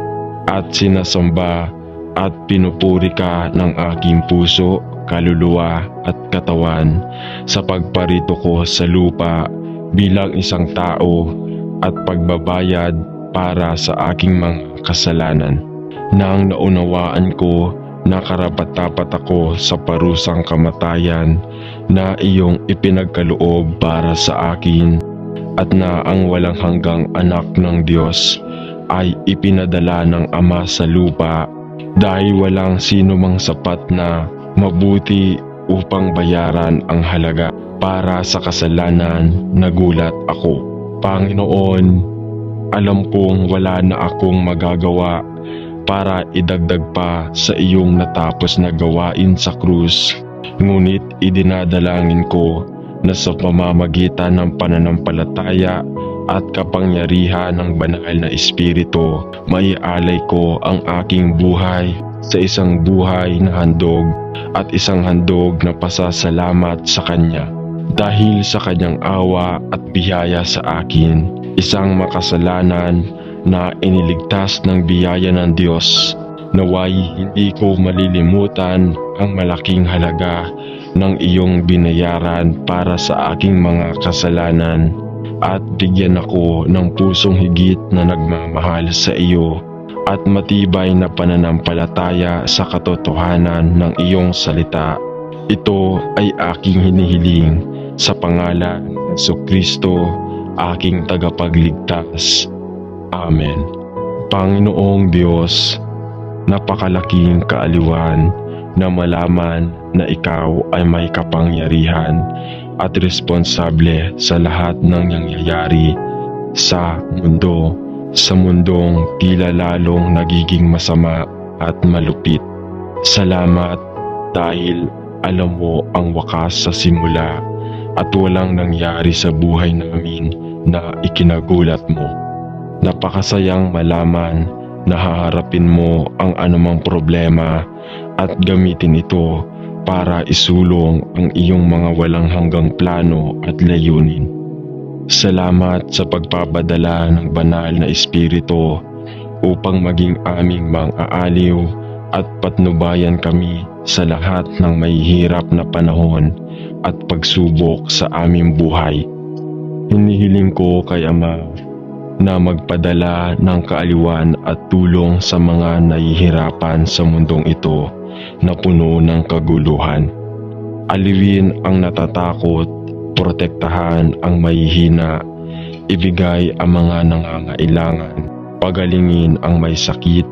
at sinasamba at pinupuri ka ng aking puso, kaluluwa at katawan sa pagparito ko sa lupa bilang isang tao at pagbabayad para sa aking mga kasalanan. Nang naunawaan ko na karapat-dapat ako sa parusang kamatayan na iyong ipinagkaloob para sa akin, at na ang walang hanggang anak ng Diyos ay ipinadala ng Ama sa lupa, dahil walang sino mang sapat na mabuti upang bayaran ang halaga para sa kasalanan, nagulat ako. Panginoon, alam kong wala na akong magagawa para idagdag pa sa iyong natapos na gawain sa krus. Ngunit idinadalangin ko na sa pamamagitan ng pananampalataya at kapangyarihan ng banal na Espiritu, maialay ko ang aking buhay sa isang buhay na handog at isang handog na pasasalamat sa Kanya. Dahil sa Kanyang awa at biyaya sa akin, isang makasalanan na iniligtas ng biyaya ng Diyos, naway hindi ko malilimutan ang malaking halaga ng iyong binayaran para sa aking mga kasalanan at bigyan ako ng pusong higit na nagmamahal sa iyo at matibay na pananampalataya sa katotohanan ng iyong salita. Ito ay aking hinihiling sa pangalan ng Jesucristo, aking tagapagligtas. Amen. Panginoong Diyos, napakalaking kaaliwan na malaman na ikaw ay may kapangyarihan at responsable sa lahat ng nangyayari sa mundo, sa mundong tila lalong nagiging masama at malupit. Salamat dahil alam mo ang wakas sa simula at walang nangyari sa buhay namin na ikinagulat mo. Napakasayang malaman na haharapin mo ang anumang problema at gamitin ito para isulong ang iyong mga walang hanggang plano at layunin. Salamat sa pagpapadala ng banal na Espiritu upang maging aming mang-aaliw at patnubayan kami sa lahat ng may hirap na panahon at pagsubok sa aming buhay. Hinihiling ko kay Ama na magpadala ng kaaliwan at tulong sa mga nahihirapan sa mundong ito na puno ng kaguluhan. Aliwin ang natatakot, protektahan ang mahihina, ibigay ang mga nangangailangan, pagalingin ang may sakit,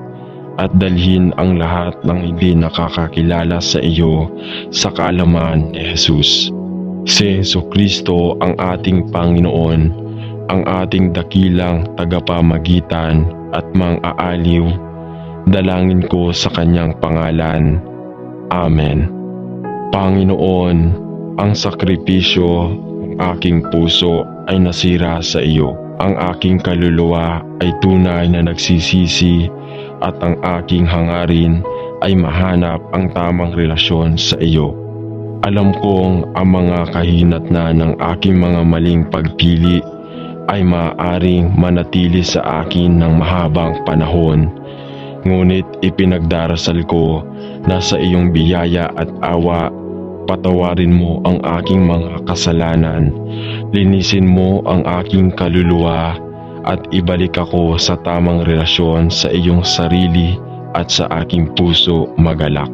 at dalhin ang lahat ng hindi nakakakilala sa iyo sa kaalaman ni Jesus. Si Jesucristo ang ating Panginoon, ang ating dakilang tagapamagitan at mang-aaliw. Dalangin ko sa Kanyang pangalan. Amen. Panginoon, ang sakripisyo ng aking puso ay nasira sa iyo. Ang aking kaluluwa ay tunay na nagsisisi at ang aking hangarin ay mahanap ang tamang relasyon sa iyo. Alam kong ang mga kahinatnan ng aking mga maling pagpili ay maaaring manatili sa akin ng mahabang panahon. Ngunit ipinagdarasal ko na sa iyong biyaya at awa, patawarin mo ang aking mga kasalanan, linisin mo ang aking kaluluwa at ibalik ako sa tamang relasyon sa iyong sarili at sa aking puso magalak.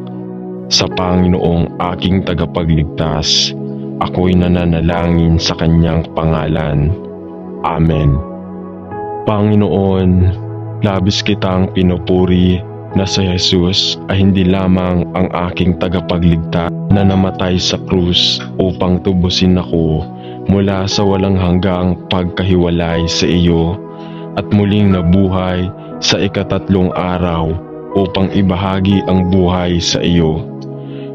Sa Panginoong aking tagapagligtas, ako'y nananalangin sa Kanyang pangalan. Amen. Panginoon, labis kitang pinupuri na si Jesus ay hindi lamang ang aking tagapagligtas na namatay sa krus upang tubusin ako mula sa walang hanggang pagkahiwalay sa iyo at muling nabuhay sa ikatatlong araw upang ibahagi ang buhay sa iyo.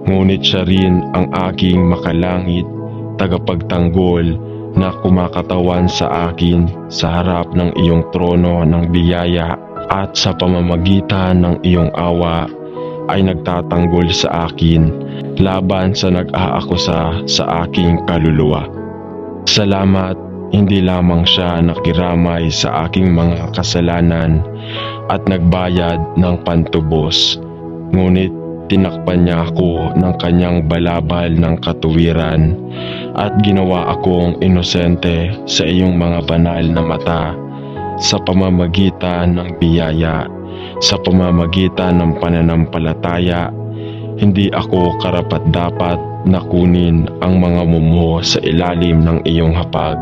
Ngunit siya rin ang aking makalangit, tagapagtanggol na kumakatawan sa akin sa harap ng iyong trono ng biyaya at sa pamamagitan ng iyong awa ay nagtatanggol sa akin laban sa nag-aakusa sa aking kaluluwa. Salamat, hindi lamang siya nakiramay sa aking mga kasalanan at nagbayad ng pantubos, ngunit tinakpan niya ako ng kanyang balabal ng katuwiran at ginawa akong inosente sa iyong mga banal na mata sa pamamagitan ng biyaya, sa pamamagitan ng pananampalataya. Hindi ako karapat-dapat na kunin ang mga mumo sa ilalim ng iyong hapag.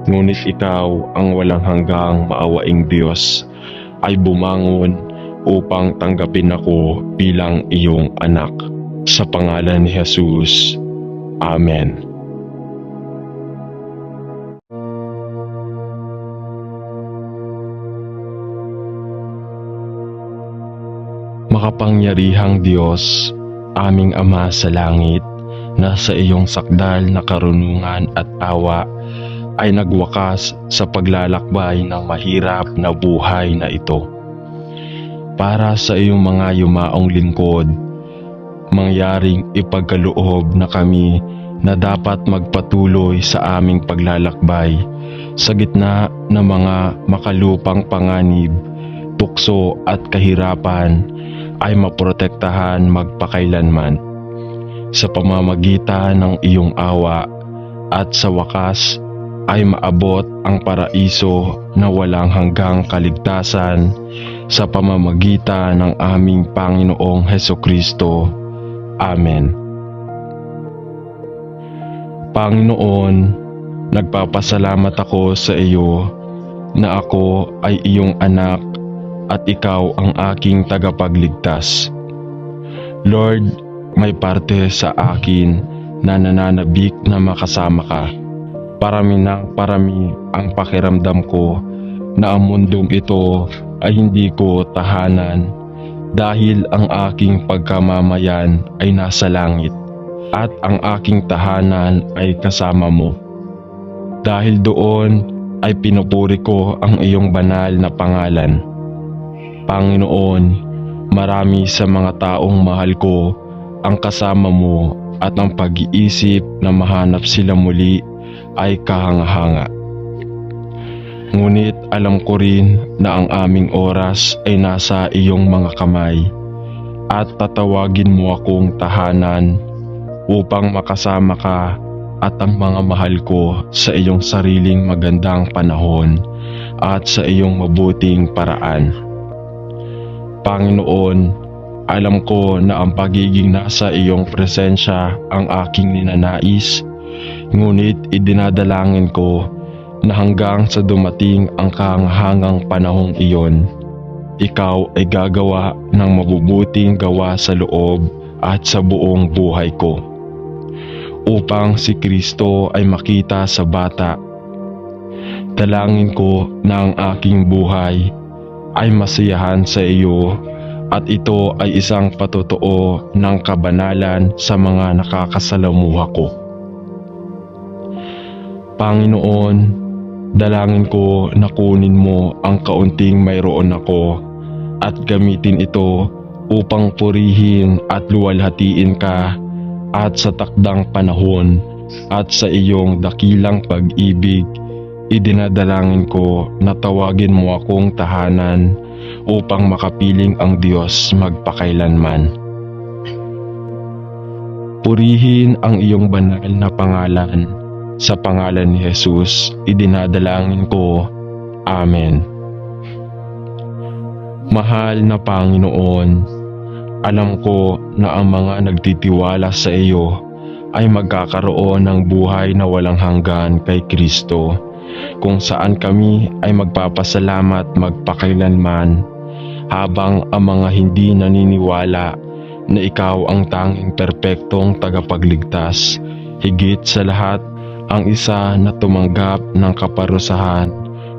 Ngunit ikaw, ang walang hanggang maawaing Diyos, ay bumangon upang tanggapin ako bilang iyong anak. Sa pangalan ni Jesus. Amen. Makapangyarihang Diyos, aming Ama sa langit, na sa iyong sakdal na karunungan at awa ay nagwakas sa paglalakbay ng mahirap na buhay na ito. Para sa iyong mga yumaong lingkod, mangyaring ipagkaloob na kami na dapat magpatuloy sa aming paglalakbay sa gitna ng mga makalupang panganib, tukso at kahirapan ay maprotektahan magpakailanman sa pamamagitan ng iyong awa, at sa wakas ay maabot ang paraiso na walang hanggang kaligtasan sa pamamagitan ng aming Panginoong Hesukristo. Amen. Panginoon, nagpapasalamat ako sa iyo na ako ay iyong anak at ikaw ang aking tagapagligtas. Lord, may parte sa akin na nananabik na makasama ka. Parami ng parami ang pakiramdam ko na ang mundong ito ay hindi ko tahanan dahil ang aking pagkamamayan ay nasa langit at ang aking tahanan ay kasama mo. Dahil doon ay pinupuri ko ang iyong banal na pangalan. Panginoon, marami sa mga taong mahal ko ang kasama mo at ang pag-iisip na mahanap sila muli ay kahanga-hanga. Ngunit alam ko rin na ang aming oras ay nasa iyong mga kamay at tatawagin mo akong tahanan upang makasama ka at ang mga mahal ko sa iyong sariling magandang panahon at sa iyong mabuting paraan. Panginoon, alam ko na ang pagiging nasa iyong presensya ang aking ninanais, ngunit idinadalangin ko na hanggang sa dumating ang kahanghang panahong iyon, ikaw ay gagawa ng mabubuting gawa sa loob at sa buong buhay ko, upang si Kristo ay makita sa bata. Dalangin ko na ang aking buhay ay masiyahan sa iyo at ito ay isang patotoo ng kabanalan sa mga nakakasalamuha ko. Panginoon, dalangin ko na kunin mo ang kaunting mayroon ako at gamitin ito upang purihin at luwalhatiin ka at sa takdang panahon at sa iyong dakilang pag-ibig, idinadalangin ko na tawagin mo akong tahanan upang makapiling ang Diyos magpakailanman. Purihin ang iyong banal na pangalan. Sa pangalan ni Jesus, idinadalangin ko. Amen. Mahal na Panginoon, alam ko na ang mga nagtitiwala sa iyo ay magkakaroon ng buhay na walang hanggan kay Kristo, kung saan kami ay magpapasalamat magpakailanman, habang ang mga hindi naniniwala na ikaw ang tanging perpektong tagapagligtas, higit sa lahat ang isa na tumanggap ng kaparusahan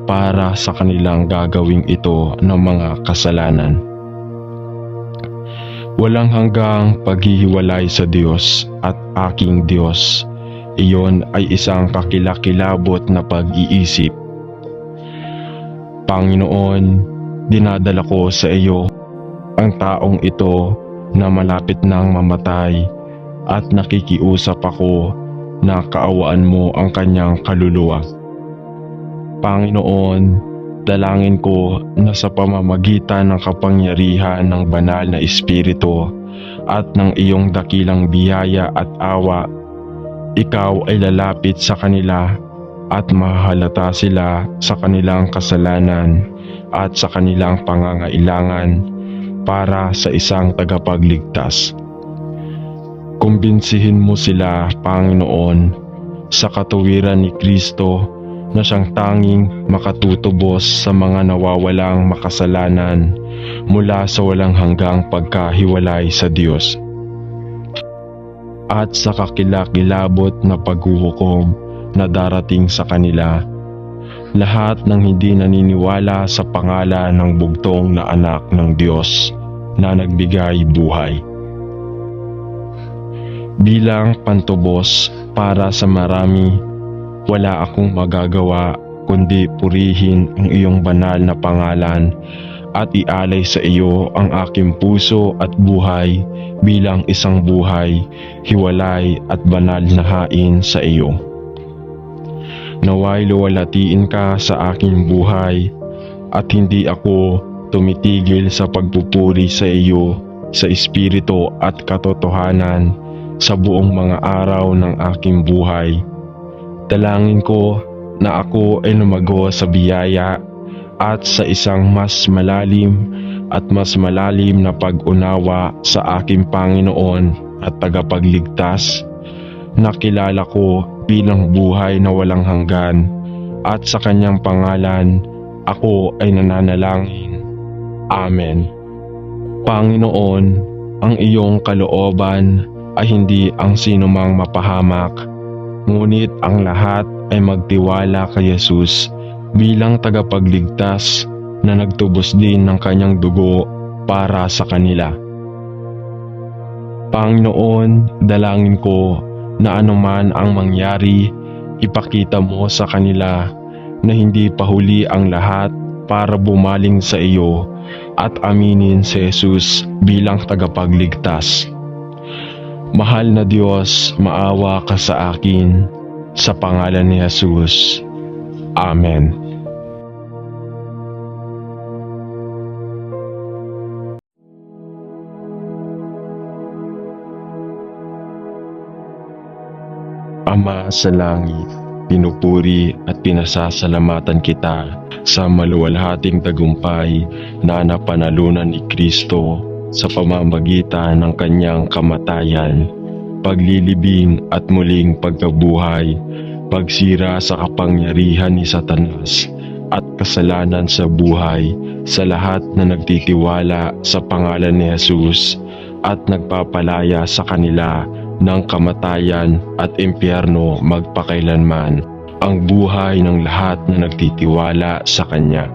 para sa kanilang gagawing ito ng mga kasalanan. Walang hanggang paghihiwalay sa Diyos at aking Diyos, iyon ay isang kakilakilabot na pag-iisip. Panginoon, dinadala ko sa iyo ang taong ito na malapit nang mamatay at nakikiusap ako na kaawaan mo ang kanyang kaluluwa. Panginoon, dalangin ko na sa pamamagitan ng kapangyarihan ng banal na Espiritu at ng iyong dakilang biyaya at awa, ikaw ay lalapit sa kanila at mahahalata sila sa kanilang kasalanan at sa kanilang pangangailangan para sa isang tagapagligtas. Kumbinsihin mo sila, Panginoon, sa katuwiran ni Kristo na siyang tanging makatutubos sa mga nawawalang makasalanan mula sa walang hanggang pagkahiwalay sa Diyos, at sa kakilakilabot na paghuhukom na darating sa kanila, lahat ng hindi naniniwala sa pangalan ng bugtong na anak ng Diyos na nagbigay buhay. Bilang pantubos para sa marami, wala akong magagawa kundi purihin ang iyong banal na pangalan at ialay sa iyo ang aking puso at buhay bilang isang buhay, hiwalay at banal na hain sa iyo. Naway luwalhatiin ka sa aking buhay at hindi ako tumitigil sa pagpupuri sa iyo sa espiritu at katotohanan sa buong mga araw ng aking buhay. Dalangin ko na ako ay lumago sa biyaya at sa isang mas malalim na pag-unawa sa aking Panginoon at tagapagligtas na kilala ko bilang buhay na walang hanggan, at sa kanyang pangalan ako ay nananalangin. Amen. Panginoon, ang iyong kalooban ay hindi ang sinumang mapahamak, ngunit ang lahat ay magtiwala kay Jesus bilang tagapagligtas na nagtubos din ng kanyang dugo para sa kanila. Panginoon, dalangin ko na anuman ang mangyari, ipakita mo sa kanila na hindi pa huli ang lahat para bumaling sa iyo at aminin si Jesus bilang tagapagligtas. Mahal na Diyos, maawa ka sa akin, sa pangalan ni Jesus. Amen. Ama sa langit, pinupuri at pinasasalamatan kita sa maluwalhating tagumpay na napanalunan ni Kristo sa pamamagitan ng kanyang kamatayan, paglilibing at muling pagkabuhay, pagsira sa kapangyarihan ni Satanas at kasalanan sa buhay sa lahat na nagtitiwala sa pangalan ni Jesus at nagpapalaya sa kanila ng kamatayan at impyerno magpakailanman ang buhay ng lahat na nagtitiwala sa Kanya.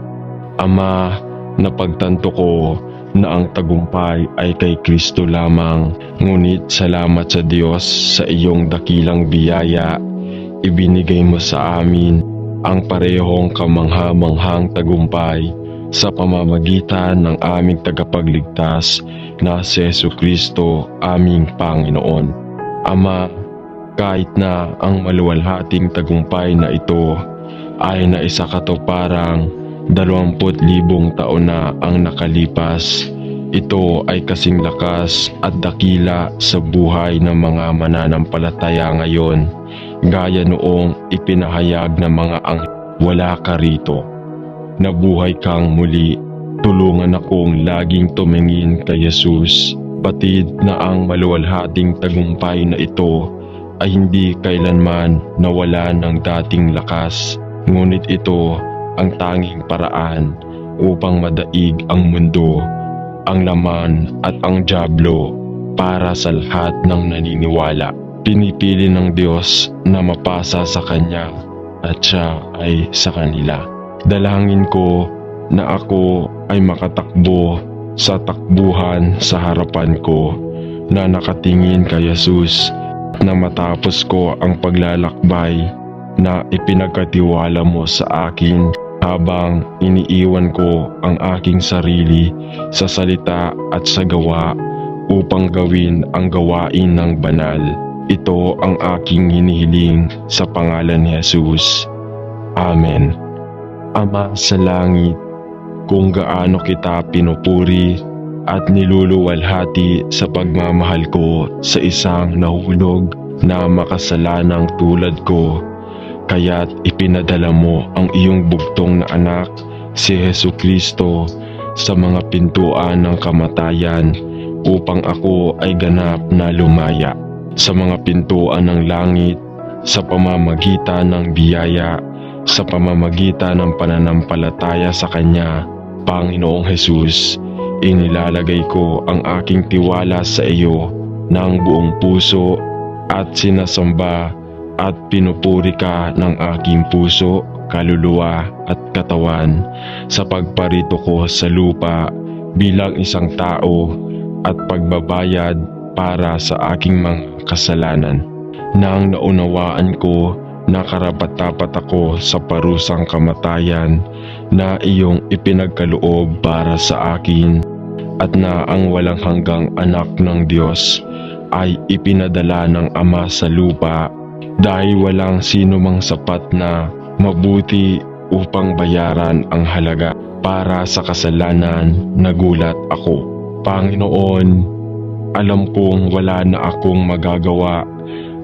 Ama, napagtanto ko na ang tagumpay ay kay Kristo lamang, ngunit salamat sa Diyos sa iyong dakilang biyaya, ibinigay mo sa amin ang parehong kamangha-manghang tagumpay sa pamamagitan ng aming tagapagligtas na si Jesucristo, aming Panginoon. Ama, kahit na ang maluwalhating tagumpay na ito ay naisakatuparang 20,000 taon na ang nakalipas, ito ay kasing lakas at dakila sa buhay ng mga mananampalataya ngayon, gaya noong ipinahayag ng mga anghel. Wala ka rito. Nabuhay kang muli. Tulungan akong laging tumingin kay Jesus, batid na ang maluwalhating tagumpay na ito ay hindi kailanman nawala ng dating lakas, ngunit ito ang tanging paraan upang madaig ang mundo, ang laman at ang dyablo para sa lahat ng naniniwala. Pinipili ng Diyos na mapasa sa Kanya at siya ay sa kanila. Dalangin ko na ako ay makatakbo sa takbuhan sa harapan ko na nakatingin kay Jesus, na matapos ko ang paglalakbay na ipinagkatiwala mo sa akin, habang iniiwan ko ang aking sarili sa salita at sa gawa upang gawin ang gawain ng banal. Ito ang aking hinihiling sa pangalan ni Jesus. Amen. Ama sa langit, kung gaano kita pinupuri at niluluwalhati sa pagmamahal ko sa isang nahulog na makasalanang tulad ko, kaya't ipinadala mo ang iyong bugtong na anak, si Jesucristo, sa mga pintuan ng kamatayan upang ako ay ganap na lumaya sa mga pintuan ng langit sa pamamagitan ng biyaya, sa pamamagitan ng pananampalataya sa Kanya. Panginoong Jesus, inilalagay ko ang aking tiwala sa iyo ng buong puso at sinasamba at pinupuri ka ng aking puso, kaluluwa at katawan sa pagparito ko sa lupa bilang isang tao at pagbabayad para sa aking mga kasalanan. Nang naunawaan ko na karapat-dapat ako sa parusang kamatayan na iyong ipinagkaloob para sa akin at na ang walang hanggang anak ng Diyos ay ipinadala ng Ama sa lupa dahil walang sino mang sapat na mabuti upang bayaran ang halaga para sa kasalanan, nagulat ako. Panginoon, alam kong wala na akong magagawa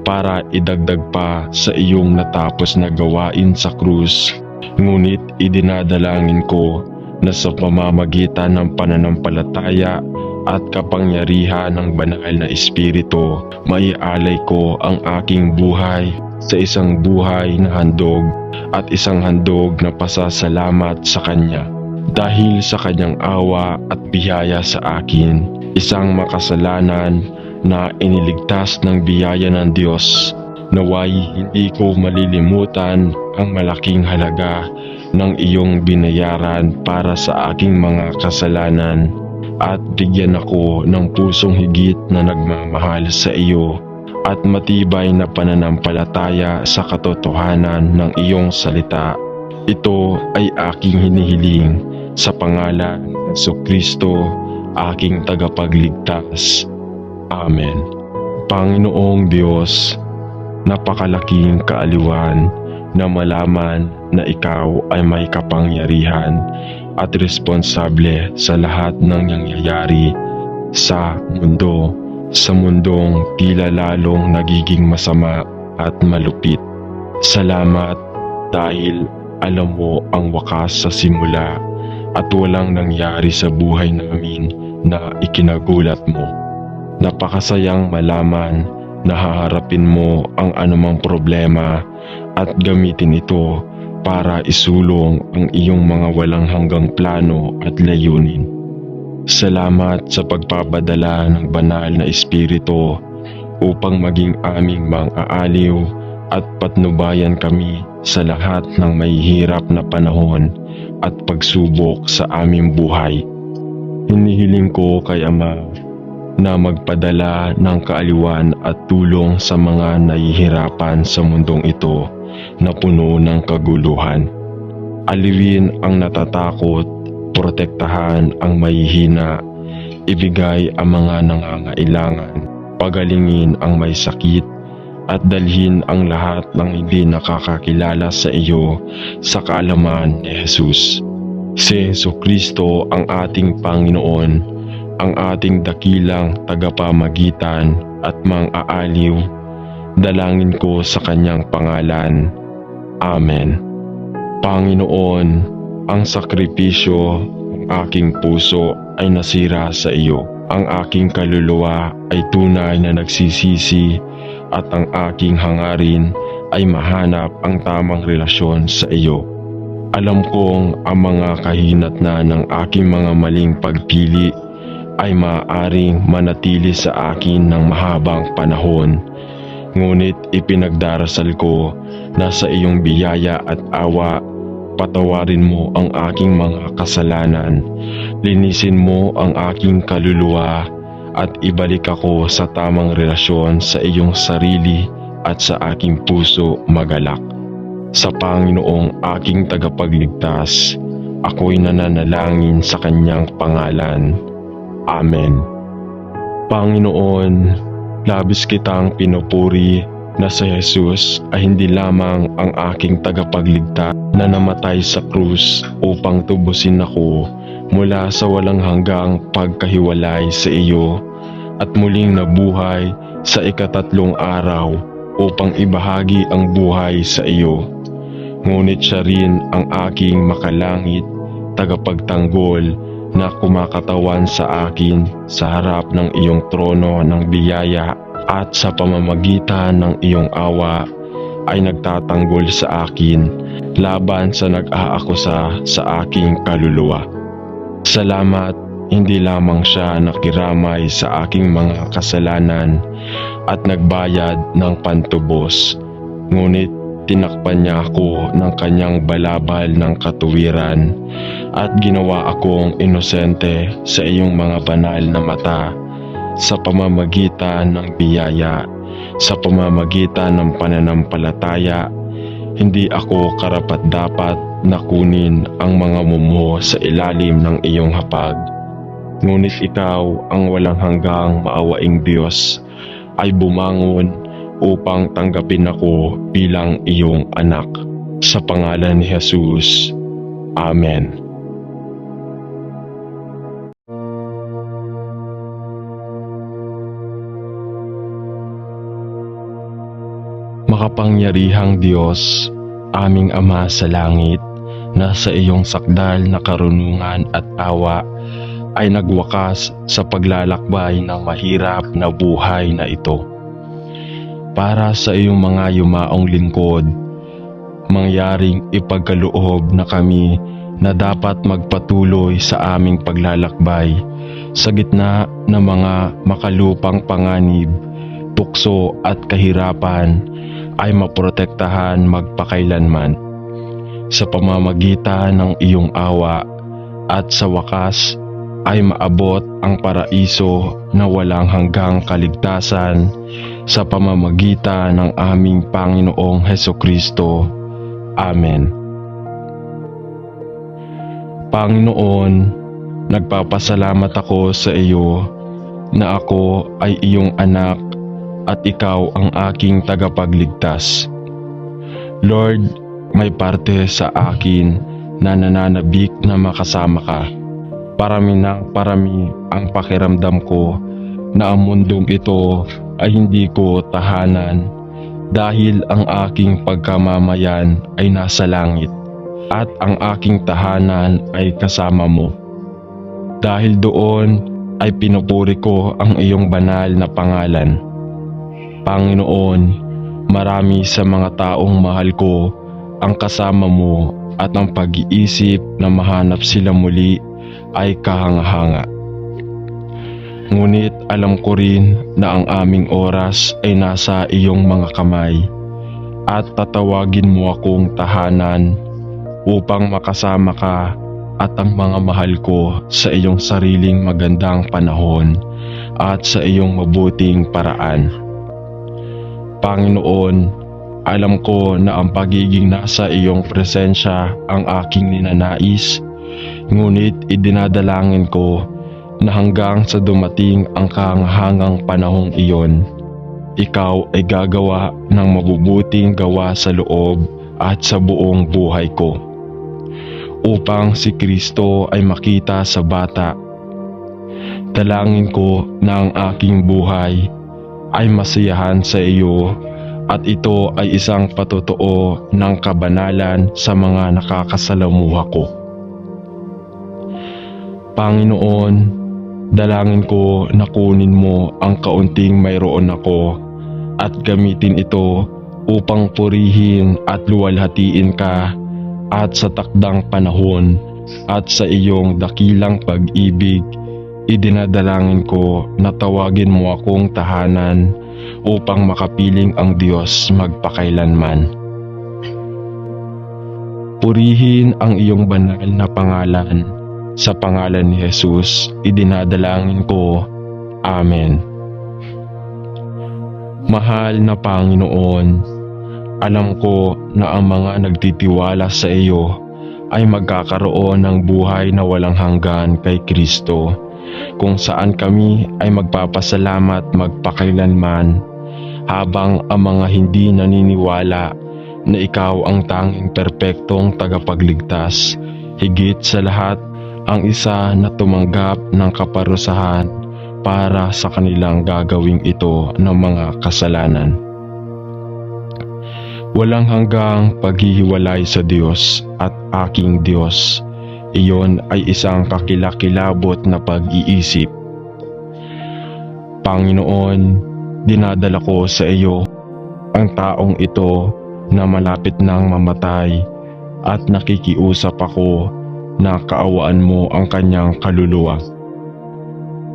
para idagdag pa sa iyong natapos na gawain sa krus. Ngunit idinadalangin ko na sa pamamagitan ng pananampalataya at kapangyarihan ng banal na Espiritu, maialay ko ang aking buhay sa isang buhay na handog at isang handog na pasasalamat sa Kanya. Dahil sa Kanyang awa at biyaya sa akin, isang makasalanan na iniligtas ng biyaya ng Diyos, naway hindi ko malilimutan ang malaking halaga ng iyong binayaran para sa aking mga kasalanan at bigyan ako ng pusong higit na nagmamahal sa iyo at matibay na pananampalataya sa katotohanan ng iyong salita. Ito ay aking hinihiling sa pangalan ng Jesucristo, aking tagapagligtas. Amen. Panginoong Diyos, napakalaking kaaliwan na malaman na ikaw ay may kapangyarihan at responsable sa lahat ng nangyayari sa mundo, sa mundong tila lalong nagiging masama at malupit. Salamat dahil alam mo ang wakas sa simula at walang nangyari sa buhay namin na ikinagulat mo. Napakasayang malaman na haharapin mo ang anumang problema at gamitin ito para isulong ang iyong mga walang hanggang plano at layunin. Salamat sa pagpapadala ng banal na Espiritu upang maging aming mang-aaliw at patnubayan kami sa lahat ng mahihirap na panahon at pagsubok sa aming buhay. Hinihiling ko kay Ama na magpadala ng kaaliwan at tulong sa mga nahihirapan sa mundong ito na puno ng kaguluhan. Aliwin ang natatakot, protektahan ang mahihina, ibigay ang mga nangangailangan, pagalingin ang may sakit, at dalhin ang lahat ng hindi nakakakilala sa iyo sa kaalaman ni Jesus. Si Jesucristo ang ating Panginoon, ang ating dakilang tagapamagitan at mang-aaliw. Dalangin ko sa Kanyang pangalan. Amen. Panginoon, ang sakripisyo ng aking puso ay nasira sa iyo. Ang aking kaluluwa ay tunay na nagsisisi at ang aking hangarin ay mahanap ang tamang relasyon sa iyo. Alam kong ang mga kahinatnan ng aking mga maling pagpili ay maaaring manatili sa akin ng mahabang panahon. Ngunit ipinagdarasal ko na sa iyong biyaya at awa, patawarin mo ang aking mga kasalanan, linisin mo ang aking kaluluwa at ibalik ako sa tamang relasyon sa iyong sarili at sa aking puso magalak. Sa Panginoong aking tagapagligtas, ako'y nananalangin sa Kanyang pangalan. Amen. Panginoon, labis kitang pinupuri na si Jesus ay hindi lamang ang aking tagapagligtas na namatay sa krus upang tubusin ako mula sa walang hanggang pagkahiwalay sa iyo at muling nabuhay sa ikatatlong araw upang ibahagi ang buhay sa iyo. Ngunit siya rin ang aking makalangit, tagapagtanggol na kumakatawan sa akin sa harap ng iyong trono ng biyaya at sa pamamagitan ng iyong awa ay nagtatanggol sa akin laban sa nag-aakusa sa aking kaluluwa. Salamat, hindi lamang siya nakiramay sa aking mga kasalanan at nagbayad ng pantubos, ngunit tinakpan niya ako ng kanyang balabal ng katuwiran at ginawa akong inosente sa iyong mga banal na mata sa pamamagitan ng biyaya, sa pamamagitan ng pananampalataya. Hindi ako karapat-dapat na kunin ang mga mumho sa ilalim ng iyong hapag. Ngunit ikaw, ang walang hanggang maawaing Diyos, ay bumangon upang tanggapin ako bilang iyong anak. Sa pangalan ni Jesus. Amen. Makapangyarihang Diyos, aming Ama sa langit, na sa iyong sakdal na karunungan at awa ay nagwakas sa paglalakbay ng mahirap na buhay na ito. Para sa iyong mga yumaong lingkod, mangyaring ipagkaloob na kami na dapat magpatuloy sa aming paglalakbay sa gitna ng mga makalupang panganib, tukso at kahirapan ay maprotektahan magpakailanman sa pamamagitan ng iyong awa at sa wakas ay maabot ang paraiso na walang hanggang kaligtasan sa pamamagitan ng aming Panginoong Hesukristo. Amen. Panginoon, nagpapasalamat ako sa iyo na ako ay iyong anak at ikaw ang aking tagapagligtas. Lord, may parte sa akin na nananabik na makasama ka. Parami ng parami ang pakiramdam ko na ang mundong ito ay hindi ko tahanan dahil ang aking pagkamamayan ay nasa langit at ang aking tahanan ay kasama mo. Dahil doon ay pinupuri ko ang iyong banal na pangalan. Panginoon, marami sa mga taong mahal ko ang kasama mo at ang pag-iisip na mahanap sila muli ay kahanga-hanga. Ngunit alam ko rin na ang aming oras ay nasa iyong mga kamay at tatawagin mo akong tahanan upang makasama ka at ang mga mahal ko sa iyong sariling magandang panahon at sa iyong mabuting paraan. Panginoon, alam ko na ang pagiging nasa iyong presensya ang aking ninanais, ngunit idinadalangin ko na hanggang sa dumating ang kahangahangang panahong iyon, ikaw ay gagawa ng mabubuting gawa sa loob at sa buong buhay ko, upang si Kristo ay makita sa bata. Dalangin ko na ang aking buhay ay masiyahan sa iyo at ito ay isang patotoo ng kabanalan sa mga nakakasalamuha ko. Panginoon, dalangin ko na kunin mo ang kaunting mayroon ako at gamitin ito upang purihin at luwalhatiin ka at sa takdang panahon at sa iyong dakilang pag-ibig, idinadalangin ko na tawagin mo akong tahanan upang makapiling ang Diyos magpakailanman. Purihin ang iyong banal na pangalan. Sa pangalan ni Jesus, idinadalangin ko. Amen. Mahal na Panginoon, alam ko na ang mga nagtitiwala sa iyo ay magkakaroon ng buhay na walang hanggan kay Kristo, kung saan kami ay magpapasalamat magpakailanman, habang ang mga hindi naniniwala na ikaw ang tanging perpektong tagapagligtas, higit sa lahat ang isa na tumanggap ng kaparusahan para sa kanilang gagawing ito ng mga kasalanan. Walang hanggang paghihiwalay sa Diyos at aking Diyos, iyon ay isang kakilakilabot na pag-iisip. Panginoon, dinadala ko sa iyo ang taong ito na malapit nang mamatay at nakikiusap ako na kaawaan mo ang kanyang kaluluwa.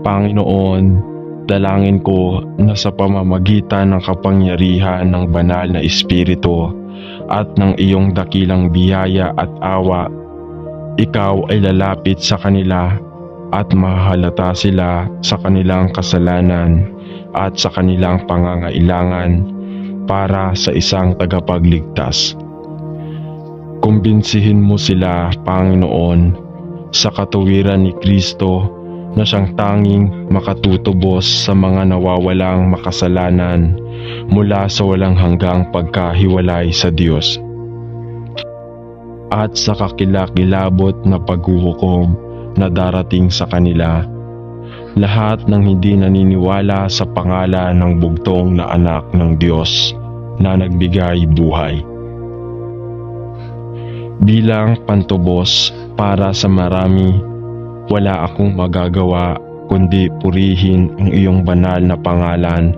Panginoon, dalangin ko na sa pamamagitan ng kapangyarihan ng banal na Espiritu at ng iyong dakilang biyaya at awa, ikaw ay lalapit sa kanila at mahahalata sila sa kanilang kasalanan at sa kanilang pangangailangan para sa isang tagapagligtas. Kumbinsihin mo sila, Panginoon, sa katuwiran ni Kristo na siyang tanging makatutubos sa mga nawawalang makasalanan mula sa walang hanggang pagkahiwalay sa Diyos at sa kakilakilabot na paghuhukom na darating sa kanila, lahat ng hindi naniniwala sa pangalan ng bugtong na anak ng Diyos na nagbigay buhay. Bilang pantubos para sa marami, wala akong magagawa kundi purihin ang iyong banal na pangalan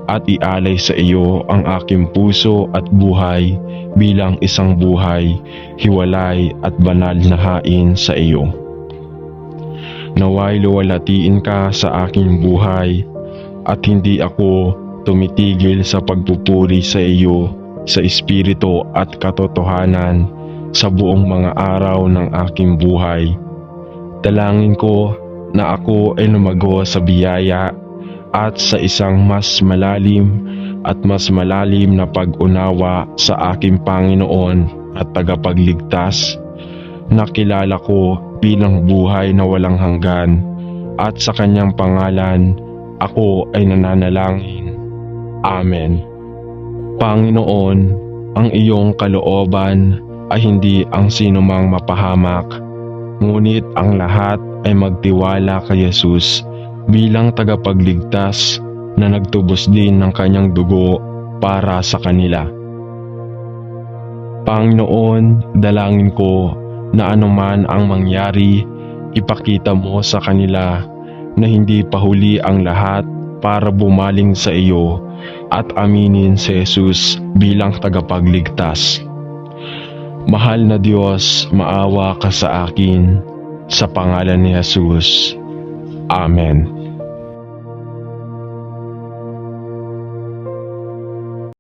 at ialay sa iyo ang aking puso at buhay bilang isang buhay, hiwalay at banal na hain sa iyo. Naway luwalhatiin ka sa aking buhay at hindi ako tumitigil sa pagpupuri sa iyo sa espiritu at katotohanan sa buong mga araw ng aking buhay. Dalangin ko na ako ay lumago sa biyaya at sa isang mas malalim na pag-unawa sa aking Panginoon at tagapagligtas na kilala ko bilang buhay na walang hanggan, at sa kanyang pangalan ako ay nananalangin. Amen. Panginoon, ang iyong kalooban ay hindi ang sinumang mapahamak, ngunit ang lahat ay magtiwala kay Jesus bilang tagapagligtas na nagtubos din ng kanyang dugo para sa kanila. Panginoon, dalangin ko na anuman ang mangyari, ipakita mo sa kanila na hindi pa huli ang lahat para bumaling sa iyo at aminin si Jesus bilang tagapagligtas. Mahal na Diyos, maawa ka sa akin, sa pangalan ni Jesus. Amen.